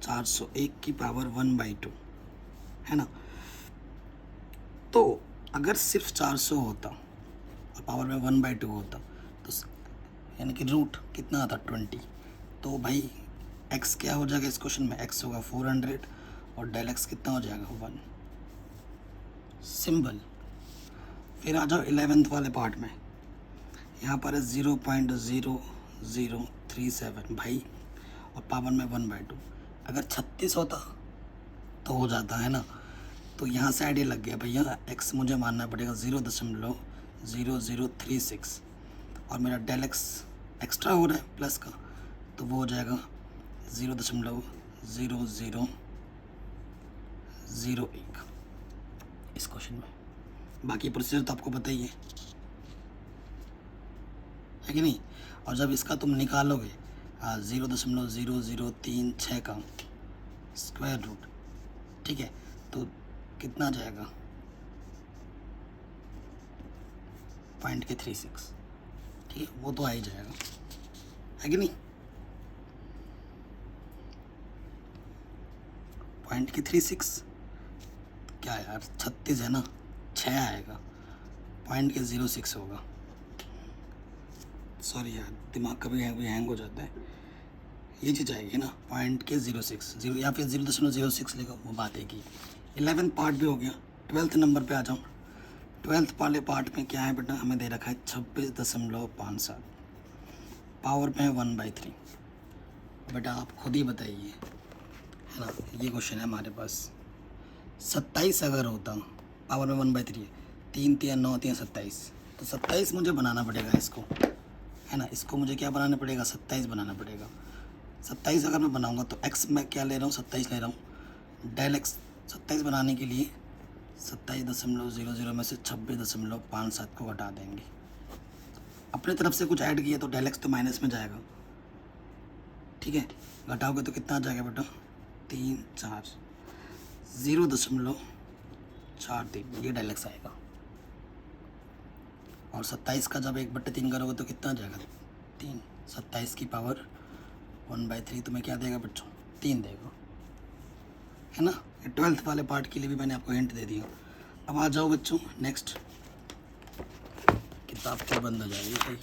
401 की पावर 1/2, है ना। तो अगर सिर्फ 400 होता और पावर में 1/2 होता तो यानी कि रूट कितना आता 20। तो भाई x क्या हो जाएगा इस क्वेश्चन में, x होगा 400 और डेल x कितना हो जाएगा 1, सिंपल। फिर आ जाओ 11th वाले पार्ट में। यहाँ पर है 0.0037 भाई और पावर में 1/2। अगर 36 होता तो हो जाता है ना। तो यहाँ से आइडिया लग गया भैया, एक्स मुझे मानना पड़ेगा 0.0036 और मेरा डेल एक्स एक्स्ट्रा हो रहा है प्लस का, तो वो हो जाएगा 0.0001 इस क्वेश्चन में। बाकी प्रोसीजर तो आपको पता ही है कि नहीं। और जब इसका तुम निकालोगे 0.0036 का स्क्वायर रूट, ठीक है, तो कितना जाएगा 0.36, ठीक है, वो तो आ ही जाएगा, है कि नहीं। 0.36 क्या यार 36 है ना, 6 आएगा, 0.06 होगा। सॉरी यार, दिमाग कभी हैंग हो जाता है। ये चीज़ आएगी ना 0.06 या फिर 0.06 लिखो, वो बात है कि 11th पार्ट भी हो गया। 12th नंबर पे आ जाओ। 12th वाले पार्ट में क्या है बेटा, हमें दे रखा है 26.57, पावर में है 1/3। बेटा आप खुद ही बताइए, है ना, ये क्वेश्चन है हमारे पास। 27 अगर होता, पावर में 1/3 है, 3 3 9 3 27, तो 27 मुझे बनाना पड़ेगा इसको, है ना। इसको मुझे क्या बनाना पड़ेगा, 27 बनाना पड़ेगा। 27 अगर मैं बनाऊंगा तो एक्स मैं क्या ले रहा हूँ, 27 ले रहा हूँ। डेल एक्स 27 बनाने के लिए 27.00 में से 26.57 को घटा देंगे। अपने तरफ से कुछ ऐड किया तो डेल एक्स तो माइनस में जाएगा, ठीक है। घटाओगे तो कितना आ जाएगा बेटा, 3 4 0.43, ये डेल एक्स आएगा। और 27 का जब 1/3 करोगे तो कितना आ जाएगा, 3। 27 की पावर 1/3 तुम्हें क्या देगा बच्चों, 3 देगा, है ना। 12th वाले पार्ट के लिए भी मैंने आपको हिंट दे दिया। अब आ जाओ बच्चों नेक्स्ट, किताब तो बंद हो जाएगी भाई,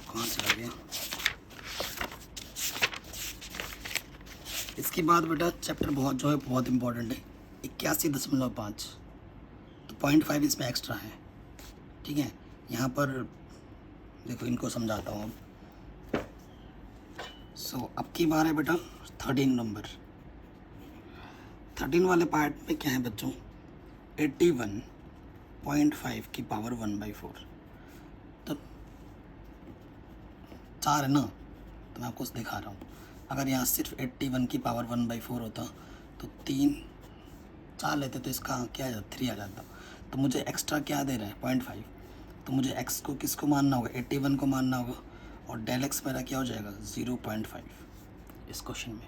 कहाँ चला गया। इसके बाद बेटा चैप्टर बहुत इंपॉर्टेंट है, 81.5, तो 0.5 इसमें एक्स्ट्रा है, ठीक है। यहाँ पर देखो, इनको समझाता हूँ अब। अब की बार है बेटा 13 नंबर। 13 वाले पार्ट में क्या है बच्चों, 81.5 की पावर 1/4, तो 4 है ना, तो मैं आपको दिखा रहा हूँ। अगर यहाँ सिर्फ 81 की पावर 1/4 होता तो 3 4 लेते तो इसका क्या आ जाता, 3 आ जाता। तो मुझे एक्स्ट्रा क्या दे रहा है, 0.5, तो मुझे एक्स को किसको मानना होगा, 81 को मानना होगा, और डेल एक्स मेरा क्या हो जाएगा 0.5 इस क्वेश्चन में,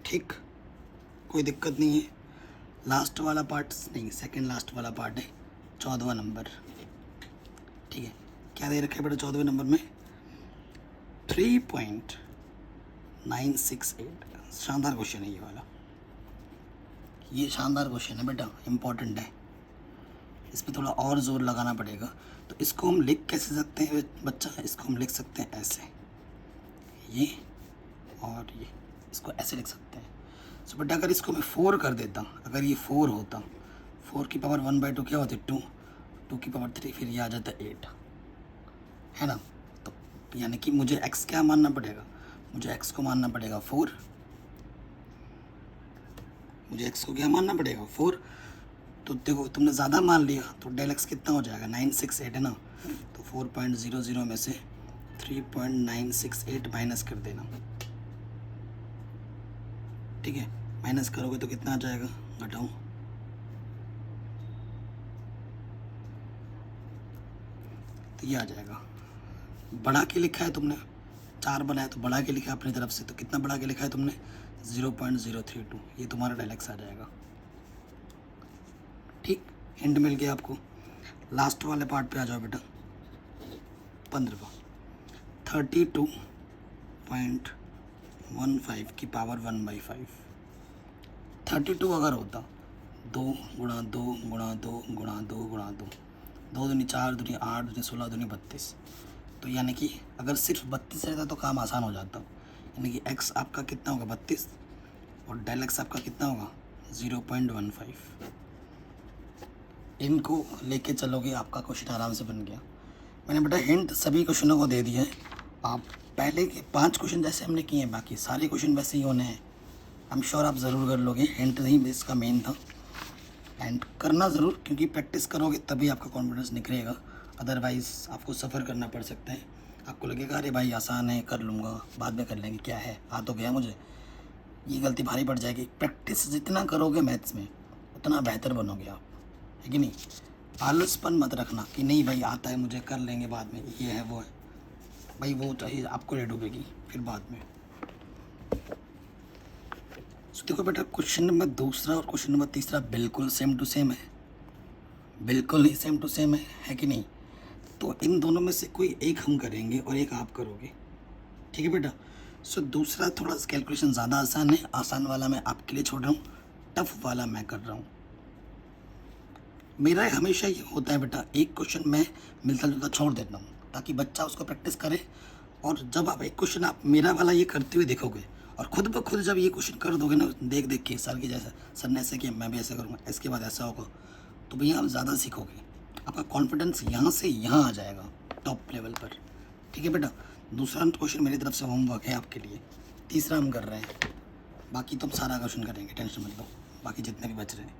ठीक। कोई दिक्कत नहीं है। लास्ट वाला पार्ट नहीं, सेकंड लास्ट वाला पार्ट है 14वां नंबर, ठीक है। क्या दे रखा है बेटा 14वें नंबर में, 3.968। शानदार क्वेश्चन है ये वाला, ये शानदार क्वेश्चन है बेटा, इम्पोर्टेंट है। इस पर थोड़ा और जोर लगाना पड़ेगा। तो इसको हम लिख कैसे सकते हैं बच्चा, इसको हम लिख सकते हैं ऐसे, ये और ये, इसको ऐसे लिख सकते हैं। सो बेटा अगर इसको मैं 4 कर देता, अगर ये 4 होता, 4 की पावर 1/2 क्या होती है 2, 2 की पावर 3, फिर ये आ जाता है 8, है ना। तो यानी कि मुझे x क्या मानना पड़ेगा, मुझे x को मानना पड़ेगा 4, मुझे x को क्या मानना पड़ेगा 4। तो देखो तुमने ज़्यादा मान लिया, तो डेल एक्स कितना हो जाएगा 968, है ना। तो 4.00 में से 3.968 माइनस कर देना, ठीक है। माइनस करोगे तो कितना आ जाएगा, घटाओ, तो ये आ जाएगा। बढ़ा के लिखा है तुमने, 4 बनाया तो बढ़ा के लिखा है अपनी तरफ से, तो कितना बढ़ा के लिखा है तुमने 0.032, ये तुम्हारा डेल एक्स आ जाएगा, ठीक। हिंट मिल गया आपको। लास्ट वाले पार्ट पे आ जाओ बेटा, 15वां, 32.15 की पावर 1/5। 32 अगर होता 2 गुणा 2 गुणा 2 गुणा 2 गुणा 2, 2 दूनी 4 दूनी 8 दूनी 16 दूनी 32, तो यानी कि अगर सिर्फ 32 रहता तो काम आसान हो जाता। यानी कि x आपका कितना होगा 32, और डेल एक्स आपका कितना होगा 0.15। इनको लेके चलोगे, आपका क्वेश्चन आराम से बन गया। मैंने बेटा हिंट सभी क्वेश्चनों को दे दिया है, आप पहले के 5 क्वेश्चन जैसे हमने किए हैं, बाकी सारे क्वेश्चन वैसे ही होने हैं। आई एम श्योर आप ज़रूर कर लोगे, हिंट नहीं इसका मेन था। एंड करना ज़रूर, क्योंकि प्रैक्टिस करोगे तभी आपका कॉन्फिडेंस निखरेगा, अदरवाइज़ आपको सफ़र करना पड़ सकता है। आपको लगेगा अरे भाई आसान है, कर लूँगा, बाद में कर लेंगे, क्या है, आ तो गया मुझे। ये गलती भारी पड़ जाएगी। प्रैक्टिस जितना करोगे मैथ्स में उतना बेहतर बनोगे आप, है कि नहीं। आलसपन मत रखना कि नहीं भाई आता है मुझे, कर लेंगे बाद में, ये है वो है। भाई वो चाहिए आपको ले डूबेगी फिर बाद में। तो देखो बेटा, क्वेश्चन नंबर दूसरा और क्वेश्चन नंबर तीसरा बिल्कुल सेम टू सेम है, बिल्कुल ही सेम टू सेम है कि नहीं। तो इन दोनों में से कोई एक हम करेंगे और एक आप करोगे, ठीक है बेटा। सो दूसरा थोड़ा कैलकुलेशन ज़्यादा आसान है, आसान वाला मैं आपके लिए छोड़ रहा हूँ, टफ वाला मैं कर रहा हूँ। मेरा हमेशा ये होता है बेटा, एक क्वेश्चन मैं मिलता जुलता छोड़ देता हूँ ताकि बच्चा उसको प्रैक्टिस करे। और जब आप एक क्वेश्चन आप मेरा वाला ये करते हुए देखोगे और खुद ब खुद जब ये क्वेश्चन कर दोगे ना, देख देख के सर के जैसा, सर ने ऐसे किया मैं भी ऐसा करूँगा, इसके बाद ऐसा होगा, तो भैया आप ज़्यादा सीखोगे, आपका कॉन्फिडेंस यहाँ से यहाँ आ जाएगा टॉप लेवल पर, ठीक है बेटा। दूसरा क्वेश्चन मेरी तरफ से होमवर्क है आपके लिए, तीसरा हम कर रहे हैं, बाकी तुम सारा क्वेश्चन करेंगे, टेंशन मत लो, बाकी जितने भी बच रहे हैं।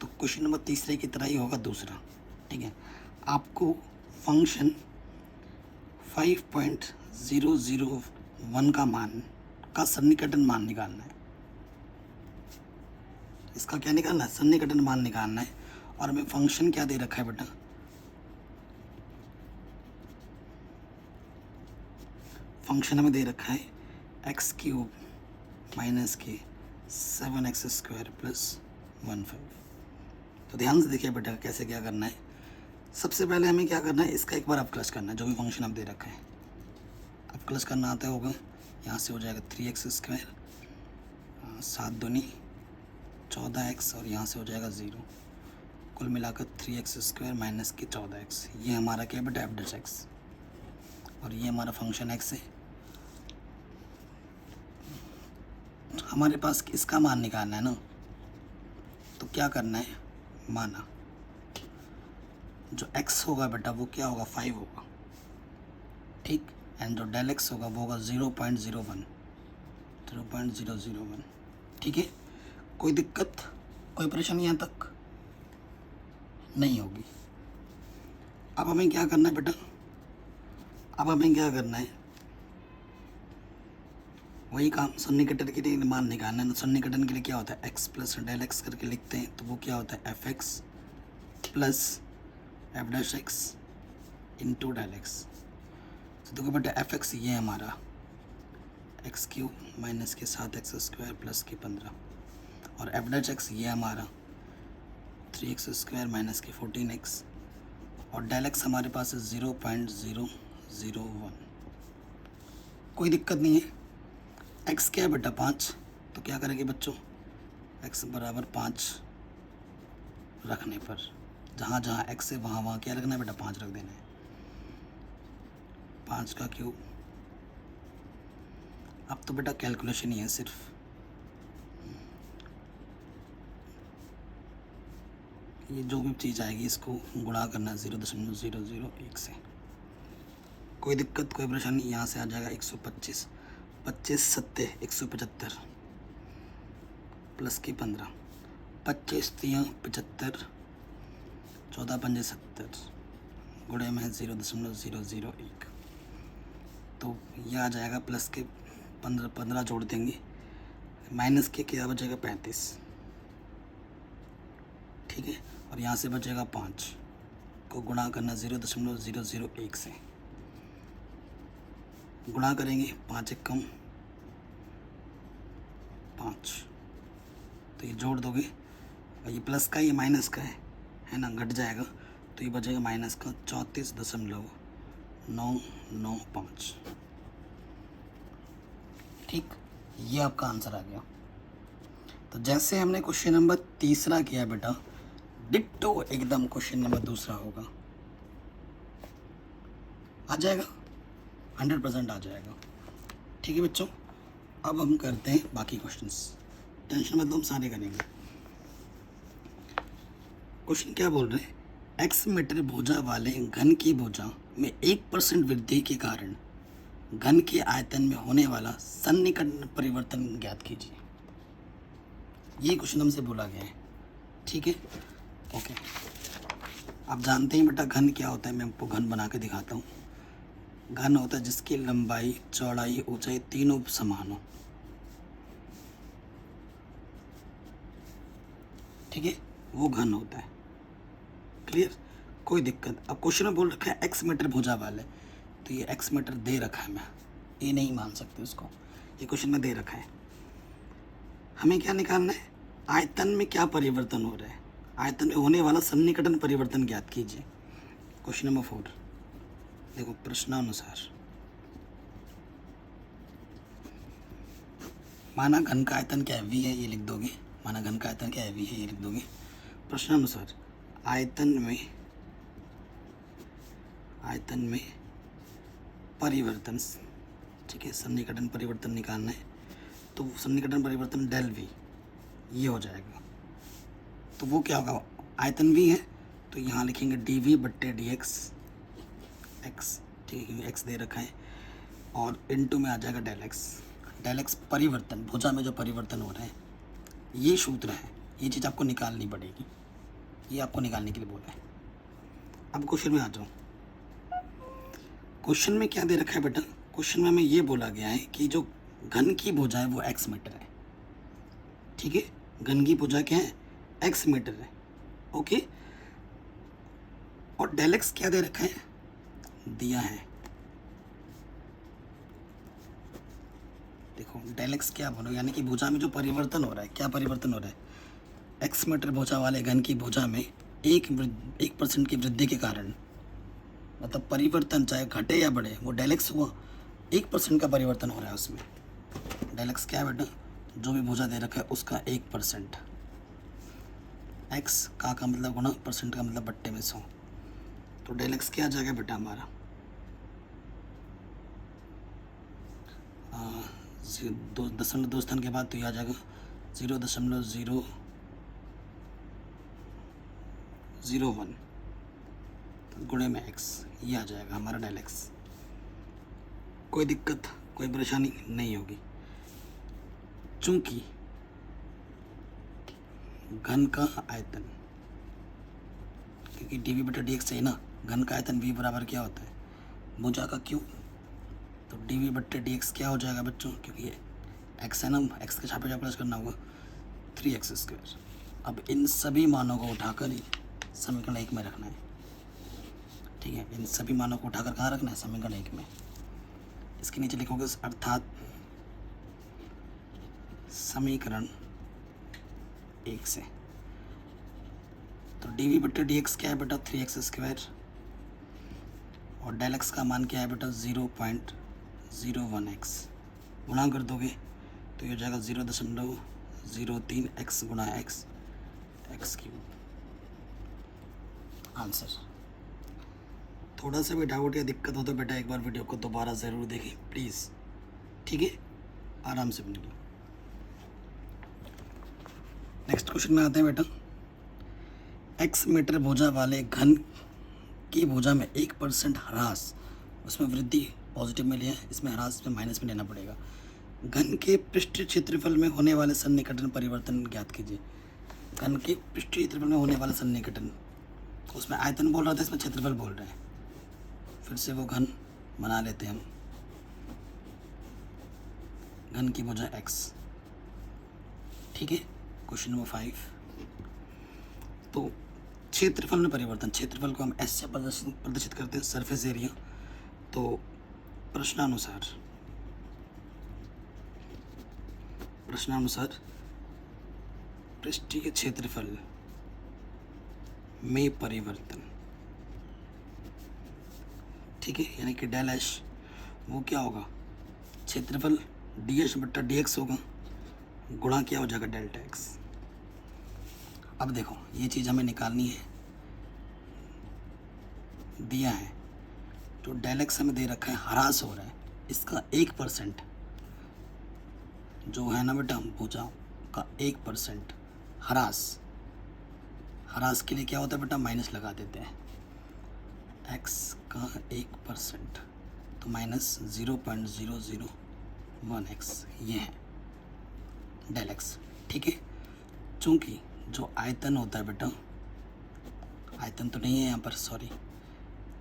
तो क्वेश्चन नंबर तीसरे की तरह ही होगा दूसरा, ठीक है। आपको फंक्शन 5.001 का मान का सन्निकटन मान निकालना है। इसका क्या निकालना है, सन्निकटन मान निकालना है। और हमें फंक्शन क्या दे रखा है बेटा, फंक्शन हमें दे रखा है x³ माइनस के 7x² प्लस 15। तो ध्यान से देखिए बेटा कैसे क्या करना है। सबसे पहले हमें क्या करना है, इसका एक बार अपक्लच करना है, जो भी फंक्शन आप दे रखा है अपक्लच करना आता होगा। यहाँ से हो जाएगा 3x², 7 दूनी 14x, और यहाँ से हो जाएगा 0, कुल मिलाकर 3x² माइनस के 14x। ये हमारा क्या है बेटा, f'(x), और ये हमारा फंक्शन x है। हमारे पास इसका मान निकालना है ना, तो क्या करना है, माना जो x होगा बेटा वो क्या होगा, 5 होगा, ठीक। एंड जो डेल x होगा वो होगा 0.01, ठीक है। कोई दिक्कत, कोई परेशानी यहाँ तक नहीं होगी। अब हमें क्या करना है बेटा, अब हमें क्या करना है, वही काम सन्निकटन के लिए मान निकालना है। सन्निकटन के लिए क्या होता है, x प्लस डेल x करके लिखते हैं, तो वो क्या होता है f(x) plus f'(x) into del x। तो देखो बेटा f(x) ये हमारा x³ माइनस के 7x² प्लस के 15, और f'(x) ये हमारा 3x² माइनस के 14x, और डेल x हमारे पास है 0.001। कोई दिक्कत नहीं है। x क्या है बेटा, 5, तो क्या करेंगे बच्चों, x बराबर 5 रखने पर जहाँ जहाँ x है वहाँ वहाँ क्या रखना है बेटा, 5 रख देना है, 5 का क्यूब। अब तो बेटा कैलकुलेशन ही है सिर्फ, ये जो भी चीज़ आएगी इसको गुणा करना 0.001 से। कोई दिक्कत, कोई परेशानी, यहाँ से आ जाएगा 125, 25 सत्ते 175 प्लस की 15, 25 3 75, 14 पंजे 70, गुणे में 0.001। तो यह आ जाएगा प्लस के 15 जोड़ देंगे, माइनस के क्या बचेगा 35, ठीक है। और यहाँ से बचेगा 5 को गुणा करना 0.001 से, गुणा करेंगे 5 एक कम 5, तो ये जोड़ दोगे, ये प्लस का ये माइनस का है ना, घट जाएगा, तो ये बचेगा माइनस का 34.995, ठीक। ये आपका आंसर आ गया। तो जैसे हमने क्वेश्चन नंबर तीसरा किया बेटा, डिट्टो एकदम क्वेश्चन नंबर दूसरा होगा, आ जाएगा 100% आ जाएगा, ठीक है बच्चों। अब हम करते हैं बाकी क्वेश्चंस, टेंशन मतलब हम सारे करेंगे। क्वेश्चन क्या बोल रहे हैं, एक्स मीटर भुजा वाले घन की भुजा में 1% वृद्धि के कारण घन के आयतन में होने वाला सन्निकटन परिवर्तन ज्ञात कीजिए। ये क्वेश्चन हमसे बोला गया है, ठीक है। ओके, आप जानते हैं बेटा घन क्या होता है, मैं आपको घन बना के दिखाता हूँ। घन होता है जिसकी लंबाई, चौड़ाई, ऊंचाई तीनों समान हो, ठीक है, वो घन होता है। क्लियर, कोई दिक्कत। अब क्वेश्चन में बोल रखा है एक्स मीटर भुजा वाले, तो ये एक्स मीटर दे रखा है, मैं ये नहीं मान सकते उसको, ये क्वेश्चन में दे रखा है। हमें क्या निकालना है, आयतन में क्या परिवर्तन हो रहा है, आयतन में होने वाला सन्निकटन परिवर्तन ज्ञात कीजिए। क्वेश्चन नंबर 4 देखो, प्रश्नानुसार माना घन का आयतन क्या है, वी है, ये लिख दोगे। माना घन का आयतन क्या है, वी है, ये लिख दोगे। प्रश्नानुसार आयतन में परिवर्तन, ठीक है, सन्निकटन परिवर्तन निकालना है, तो सन्निकटन परिवर्तन डेल वी ये हो जाएगा। तो वो क्या होगा, आयतन वी है तो यहाँ लिखेंगे डी वी बट्टे डी एक्स, एक्स, ठीक है, एक्स दे रखा है, और इनटू में आ जाएगा डेल एक्स। डेल एक्स परिवर्तन, भुजा में जो परिवर्तन हो रहा है, ये सूत्र है, ये चीज़ आपको निकालनी पड़ेगी, ये आपको निकालने के लिए बोला है। अब क्वेश्चन में आ जाओ। क्वेश्चन में क्या दे रखा है बेटा, क्वेश्चन में हमें ये बोला गया है कि जो घन की भुजा है वो एक्स मीटर है, ठीक है, घन की भुजा क्या है, एक्स मीटर है, ओके। और डेल एक्स क्या दे रखा है, दिया है, देखो डेल एक्स क्या बोलो, यानी कि भुजा में जो परिवर्तन हो रहा है, क्या परिवर्तन हो रहा है, एक्स मीटर भुजा वाले घन की भुजा में 1% की वृद्धि के कारण, मतलब परिवर्तन चाहे घटे या बढ़े, वो डेल एक्स हुआ, 1% का परिवर्तन हो रहा है उसमें। डेल एक्स क्या है बेटा, जो भी भुजा दे रखा है उसका 1%, एक्स का मतलब गुना, परसेंट का मतलब बट्टे में 100, तो डेल एक्स क्या आ जाएगा बेटा हमारा, 2.2 स्थान के बाद तो ये आ जाएगा 0.001 गुणे में एक्स, ये आ जाएगा हमारा डेल एक्स। कोई दिक्कत, कोई परेशानी नहीं होगी, चूंकि घन का आयतन, क्योंकि डी वी बटा डी एक्स है ना, घन का आयतन v बराबर क्या होता है, भुजा का क्यूब, तो डी वी बट्टे डी एक्स क्या हो जाएगा बच्चों, क्योंकि ये एक्स है ना, एक्स के छापे प्लस करना होगा 3x²। अब इन सभी मानों को उठाकर ही समीकरण 1 में रखना है, ठीक है, इन सभी मानों को उठाकर कहाँ रखना है, समीकरण 1 में। इसके नीचे लिखोगे अर्थात समीकरण 1 से, तो डी वी बट्टे डी एक्स क्या है बेटा, 3x², और डेल एक्स का मान क्या है बेटा 0.01x, गुणा कर दोगे तो ये हो जाएगा 0.03x गुणा एक्स, x³ आंसर। थोड़ा सा भी डाउट या दिक्कत हो तो बेटा एक बार वीडियो को दोबारा ज़रूर देखें प्लीज़, ठीक है, आराम से बनेगी। नेक्स्ट क्वेश्चन में आते हैं बेटा, एक्स मीटर भुजा वाले घन की भुजा में 1% ह्रास, उसमें वृद्धि पॉजिटिव में लिया है, इसमें ह्रास में माइनस में लेना पड़ेगा। घन के पृष्ठीय क्षेत्रफल में होने वाले सन्निकटन परिवर्तन ज्ञात कीजिए। घन के पृष्ठीय क्षेत्रफल में होने वाला सन्निकटन, उसमें आयतन बोल रहा था, इसमें क्षेत्रफल बोल रहे हैं, फिर से वो घन बना लेते हैं हम, घन की भुजा x, ठीक है। क्वेश्चन नंबर 5, तो क्षेत्रफल में परिवर्तन, क्षेत्रफल को हम s से प्रदर्शित करते हैं, सरफेस एरिया। तो प्रश्नानुसार पृष्ठीय क्षेत्रफल में परिवर्तन, ठीक है, यानी कि डेल एच वो क्या होगा, क्षेत्रफल डी एच बट्टा डी एक्स होगा, गुणा क्या हो जाएगा डेल्टा एक्स। अब देखो ये चीज़ हमें निकालनी है, दिया है तो डेल एक्स हमें दे रखा है, ह्रास हो रहा है, इसका 1% जो है ना बेटा, भुजा का 1% ह्रास के लिए क्या होता है बेटा, माइनस लगा देते हैं। एक्स का 1% तो -0.001x ये है डेल एक्स। ठीक है, चूँकि जो आयतन होता है बेटा, आयतन तो नहीं है यहाँ पर, सॉरी,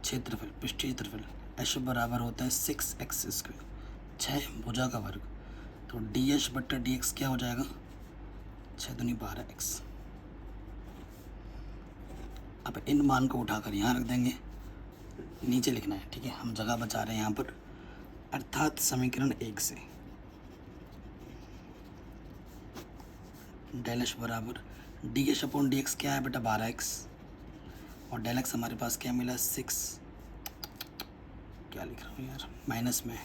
क्षेत्रफल, पृष्ठीय क्षेत्रफल एच बराबर होता है 6x², 6 भुजा का वर्ग। तो dh/dx क्या हो जाएगा, 6 दूनी 12x। अब इन मान को उठाकर यहाँ रख देंगे, नीचे लिखना है। ठीक है, हम जगह बचा रहे हैं यहाँ पर। अर्थात समीकरण 1 से डेल एच बराबर dh/dx क्या है बेटा, 12x, और डेल एक्स हमारे पास क्या मिला, 6, क्या लिख रहा हूँ यार, माइनस में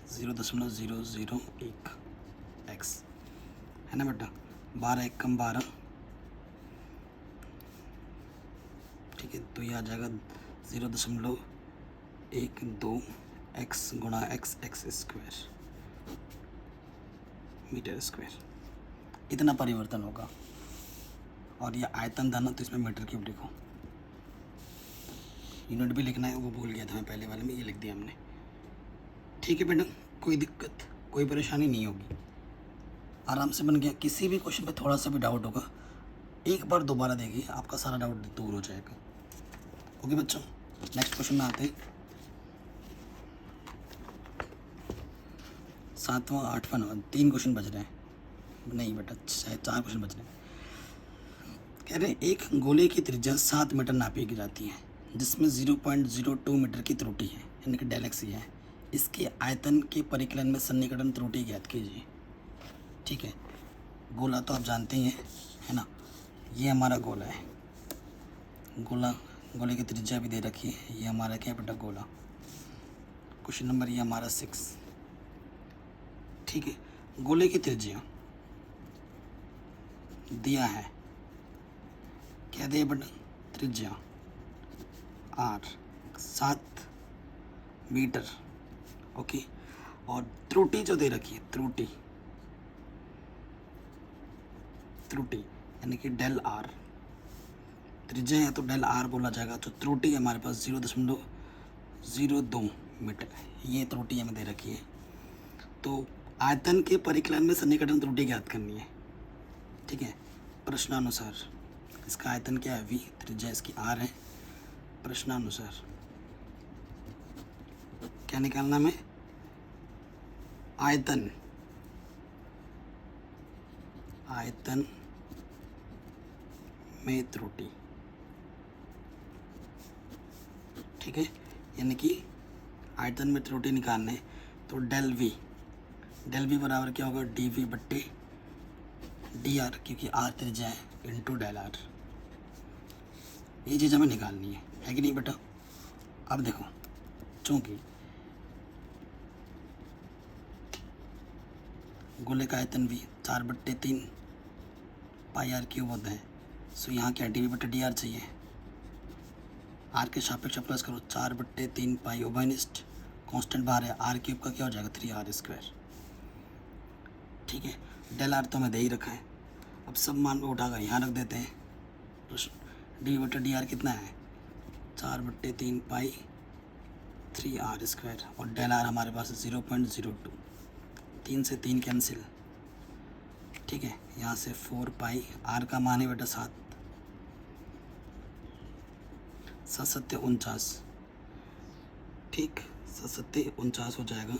0.001x है ना बेटा, 12 1 कम 12। ठीक है, तो ये आ जाएगा 0.12x गुणा x² मीटर स्क्वायर, इतना परिवर्तन होगा। और ये आयतन था ना, तो इसमें मीटर क्यूब लिखो। यूनिट भी लिखना है, वो भूल गया था मैं पहले वाले में, ये लिख दिया हमने। ठीक है बेटा, कोई दिक्कत, कोई परेशानी नहीं होगी, आराम से बन गया। किसी भी क्वेश्चन पे थोड़ा सा भी डाउट होगा, एक बार दोबारा देखिए, आपका सारा डाउट दूर हो जाएगा। ओके बच्चों, नेक्स्ट क्वेश्चन में आते हैं। 7वां 8वां 9, 3 क्वेश्चन बच रहे हैं, नहीं बेटा 4 क्वेश्चन बच रहे हैं। कह रहे हैं एक गोले की त्रिज्या 7 मीटर नापी जाती है, जिसमें 0.02 मीटर की त्रुटि है, यानी कि डेल एक्स है। इसके आयतन के परिकलन में सन्निकटन त्रुटि ज्ञात कीजिए। ठीक है, गोला तो आप जानते ही हैं, है ना, ये हमारा गोला है, गोले की त्रिज्या भी दे रखी है, ये हमारा क्या बेटा, गोला। क्वेश्चन नंबर ये हमारा 6। ठीक है, गोले की त्रिज्या दिया है, क्या दिया बेटा, त्रिज्या r 7 मीटर। ओके, और त्रुटि जो दे रखी है, त्रुटि यानी कि डेल r, त्रिज्या है तो डेल r बोला जाएगा। तो त्रुटि हमारे पास 0.02 मीटर है, ये त्रुटि हमें दे रखी है। तो आयतन के परिकलन में सन्निकटन त्रुटि ज्ञात करनी है। ठीक है, प्रश्नानुसार इसका आयतन क्या है, v, त्रिज्या इसकी r है। प्रश्नानुसार क्या निकालना में, आयतन में त्रुटि। ठीक है, यानी कि आयतन में त्रुटि निकालने, तो डेल v बराबर क्या होगा, dv/dr, क्योंकि r त्रिज्या है, इंटू डेल r। ये चीज़ हमें निकालनी है कि नहीं बेटा। अब देखो, चूंकि गोले का आयतन भी 4/3 पाई r क्यूब होता है, सो यहाँ क्या dv/dr चाहिए, r के सापेक्ष प्लस करो, 4/3 पाई ओबेनिस्ट कांस्टेंट बाहर है, r क्यूब का क्या हो जाएगा, 3r²। ठीक है, डेल r तो हमें दे ही रखा है, अब सब मान को उठाकर यहाँ रख देते हैं। dv/dr कितना है, 4/3 पाई 3r², और डेल r हमारे पास 0.02, 3 से 3 कैंसिल। ठीक है, यहाँ से 4 पाई, r का मान है बेटा 7, 7 49। ठीक, 7 49 हो जाएगा,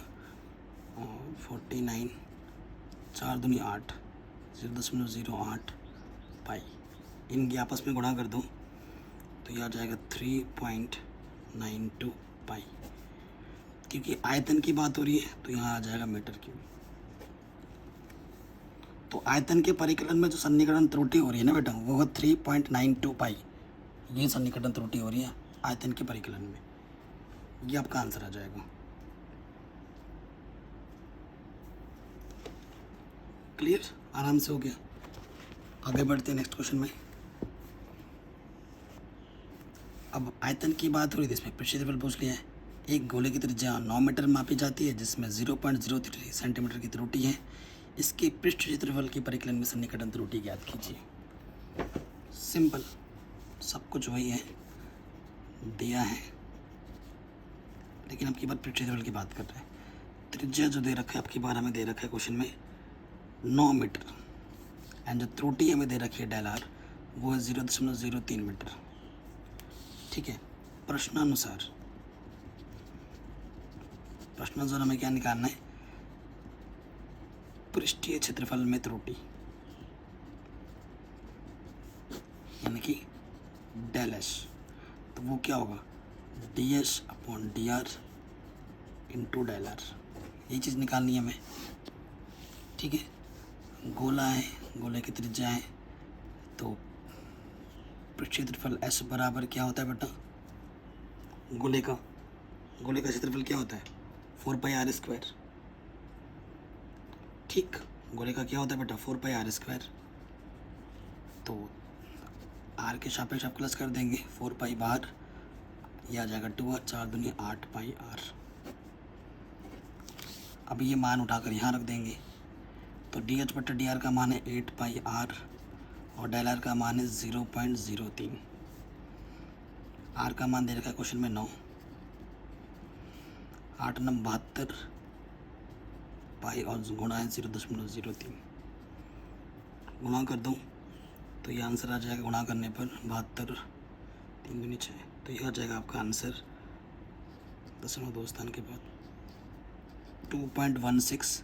और 49, 4 दूनी 8, 0.08 पाई, इनकी आपस में गुणा कर दो तो यह आ जाएगा 3.92 पाई। क्योंकि आयतन की बात हो रही है तो यहाँ आ जाएगा मीटर क्यूब। तो आयतन के परिकलन में जो सन्निकटन त्रुटि हो रही है ना बेटा, वो 3.92 पाई, ये सन्निकटन त्रुटि हो रही है आयतन के परिकलन में। ये आपका आंसर आ जाएगा। क्लियर, आराम से हो गया। आगे बढ़ते हैं नेक्स्ट क्वेश्चन में। अब आयतन की बात हो रही थी, इसमें क्षेत्रफल पूछ लिया है। एक गोले की त्रिज्या 9 मीटर मापी जाती है, जिसमें 0.03 सेंटीमीटर की त्रुटि है। इसके पृष्ठ क्षेत्रफल के परिकलन में सन्निकटन त्रुटि ज्ञात कीजिए। सिंपल, सब कुछ वही है, दिया है, लेकिन अब की बार क्षेत्रफल की बात कर रहे हैं। त्रिज्या जो दे रखा है, अब की बार हमें दे रखा है क्वेश्चन में 9 मीटर, एंड जो त्रुटि हमें दे रखी है डेल आर वो है 0.03 मीटर। ठीक है, प्रश्नानुसार हमें क्या निकालना है, पृष्ठीय क्षेत्रफल में त्रुटि, यानी कि डेल एस, तो वो क्या होगा ds upon dr into del R, ये चीज़ निकालनी है हमें। ठीक है, गोला है, गोले की त्रिज्या है, तो क्षेत्रफल s बराबर क्या होता है बेटा, गोले का क्षेत्रफल क्या होता है 4πr²। ठीक, गोले का क्या होता है बेटा 4πr², तो r के सापेक्ष आप प्लस कर देंगे, 4π बाहर, यह आ जाएगा 2r, 4 दूनी 8πr। अब ये मान उठाकर यहाँ रख देंगे, तो dh/dr का मान है 8πr और डेल आर का मान है 0.03। आर का मान दे रखा है क्वेश्चन में 9, 8 9 72 पाई और गुणा है 0.03, गुणा कर दूँ तो ये आंसर आ जाएगा, गुणा करने पर 72 3 दूनी 6, तो ये आ जाएगा आपका आंसर 0.2 स्थान के बाद 2.16,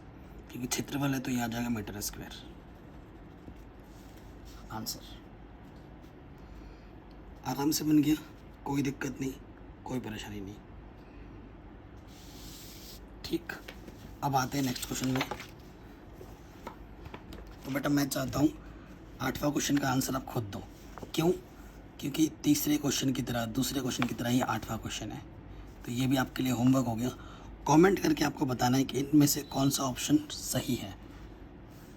क्योंकि क्षेत्रफल है तो ये आ जाएगा मीटर स्क्वायर आंसर। आराम से बन गया, कोई दिक्कत नहीं, कोई परेशानी नहीं। ठीक, अब आते हैं नेक्स्ट क्वेश्चन में। तो बेटा मैं चाहता हूँ 8वां क्वेश्चन का आंसर आप खुद दो। क्यों? क्योंकि तीसरे क्वेश्चन की तरह, दूसरे क्वेश्चन की तरह ही 8वां क्वेश्चन है, तो ये भी आपके लिए होमवर्क हो गया। कमेंट करके आपको बताना है कि इनमें से कौन सा ऑप्शन सही है।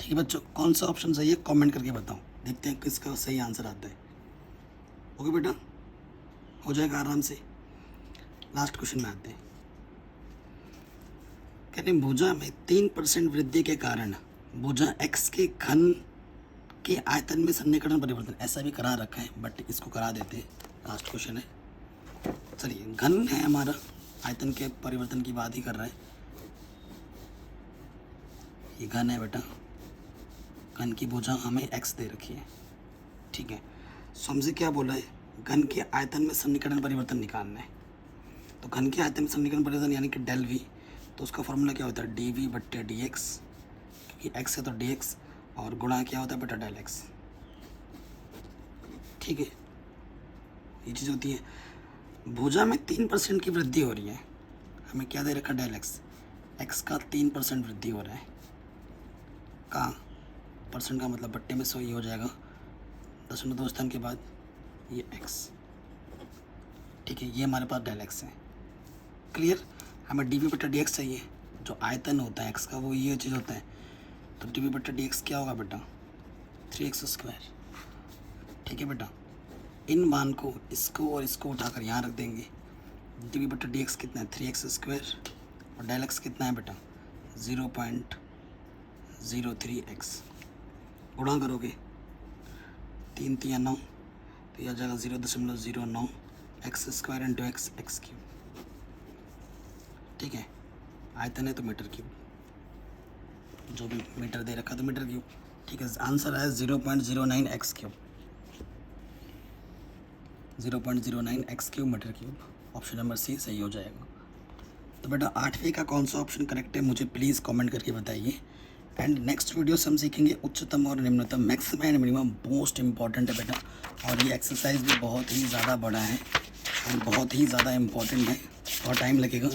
ठीक है बच्चों, कौन सा ऑप्शन सही है कमेंट करके बताओ, देखते हैं किसका सही आंसर आता है। ओके बेटा, हो जाएगा आराम से। लास्ट क्वेश्चन में आते हैं। कहते हैं भुजा में 3% वृद्धि के कारण भुजा x के घन के आयतन में सन्निकटन परिवर्तन, ऐसा भी करा रखा है बट इसको करा देते हैं, लास्ट क्वेश्चन है। चलिए, घन है हमारा, आयतन के परिवर्तन की बात ही कर रहा है, ये घन है बेटा, घन की भुजा हमें x दे रखी है। ठीक है, सो हमसे क्या बोला है, घन के आयतन में सन्निकटन परिवर्तन निकालना है। तो घन के आयतन में सन्निकटन परिवर्तन यानी कि डेल v, तो उसका फॉर्मूला क्या होता है dv/dx, क्योंकि x है तो dx, और गुणा क्या होता है बेटा डेल x। ठीक है, ये चीज़ होती है। भुजा में 3% की वृद्धि हो रही है, हमें क्या दे रखा डेल x का 3% वृद्धि हो रहा है। कहाँ परसेंट का मतलब बट्टे में 100 ही हो जाएगा, 0.2 स्थान के बाद ये x। ठीक है, ये हमारे पास डेल x है। क्लियर? हमें dv/dx चाहिए, जो आयतन होता है x का वो ये चीज़ होता है, तो dv/dx क्या होगा बेटा 3x²। ठीक है बेटा, इन मान को, इसको और इसको उठाकर यहाँ रख देंगे। dv/dx कितना है 3x² और डेल x कितना है बेटा 0.03x। गुणा करोगे 3 3 9, तो यह आ जाएगा 0.09 x² इंटू x क्यूब। ठीक है, आयतन है तो मीटर क्यूब, जो भी मीटर दे रखा तो मीटर क्यूब। ठीक है, आंसर है 0.09 x cube, 0.09 x cube metre cube. Option number C सही हो जाएगा। तो बेटा 8वीं का कौन सा ऑप्शन करेक्ट है मुझे प्लीज़ कमेंट करके बताइए। एंड नेक्स्ट वीडियो से हम सीखेंगे उच्चतम और निम्नतम, maximum and minimum, most important है बेटा, और ये एक्सरसाइज भी बहुत ही ज़्यादा बड़ा है और बहुत ही ज़्यादा इम्पॉर्टेंट है, और टाइम लगेगा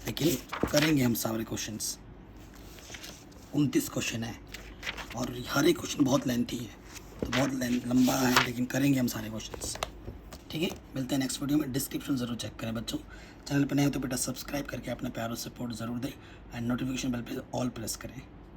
लेकिन करेंगे हम सारे क्वेश्चंस। 29 क्वेश्चन है और हर एक क्वेश्चन बहुत लेंथी है, तो बहुत लंबा है, लेकिन करेंगे हम सारे क्वेश्चंस। ठीक है, मिलते हैं नेक्स्ट वीडियो में। डिस्क्रिप्शन ज़रूर चेक करें बच्चों, चैनल पर नए हो तो बेटा सब्सक्राइब करके अपना प्यार और सपोर्ट ज़रूर दें, एंड नोटिफिकेशन बेल पे ऑल प्रेस करें।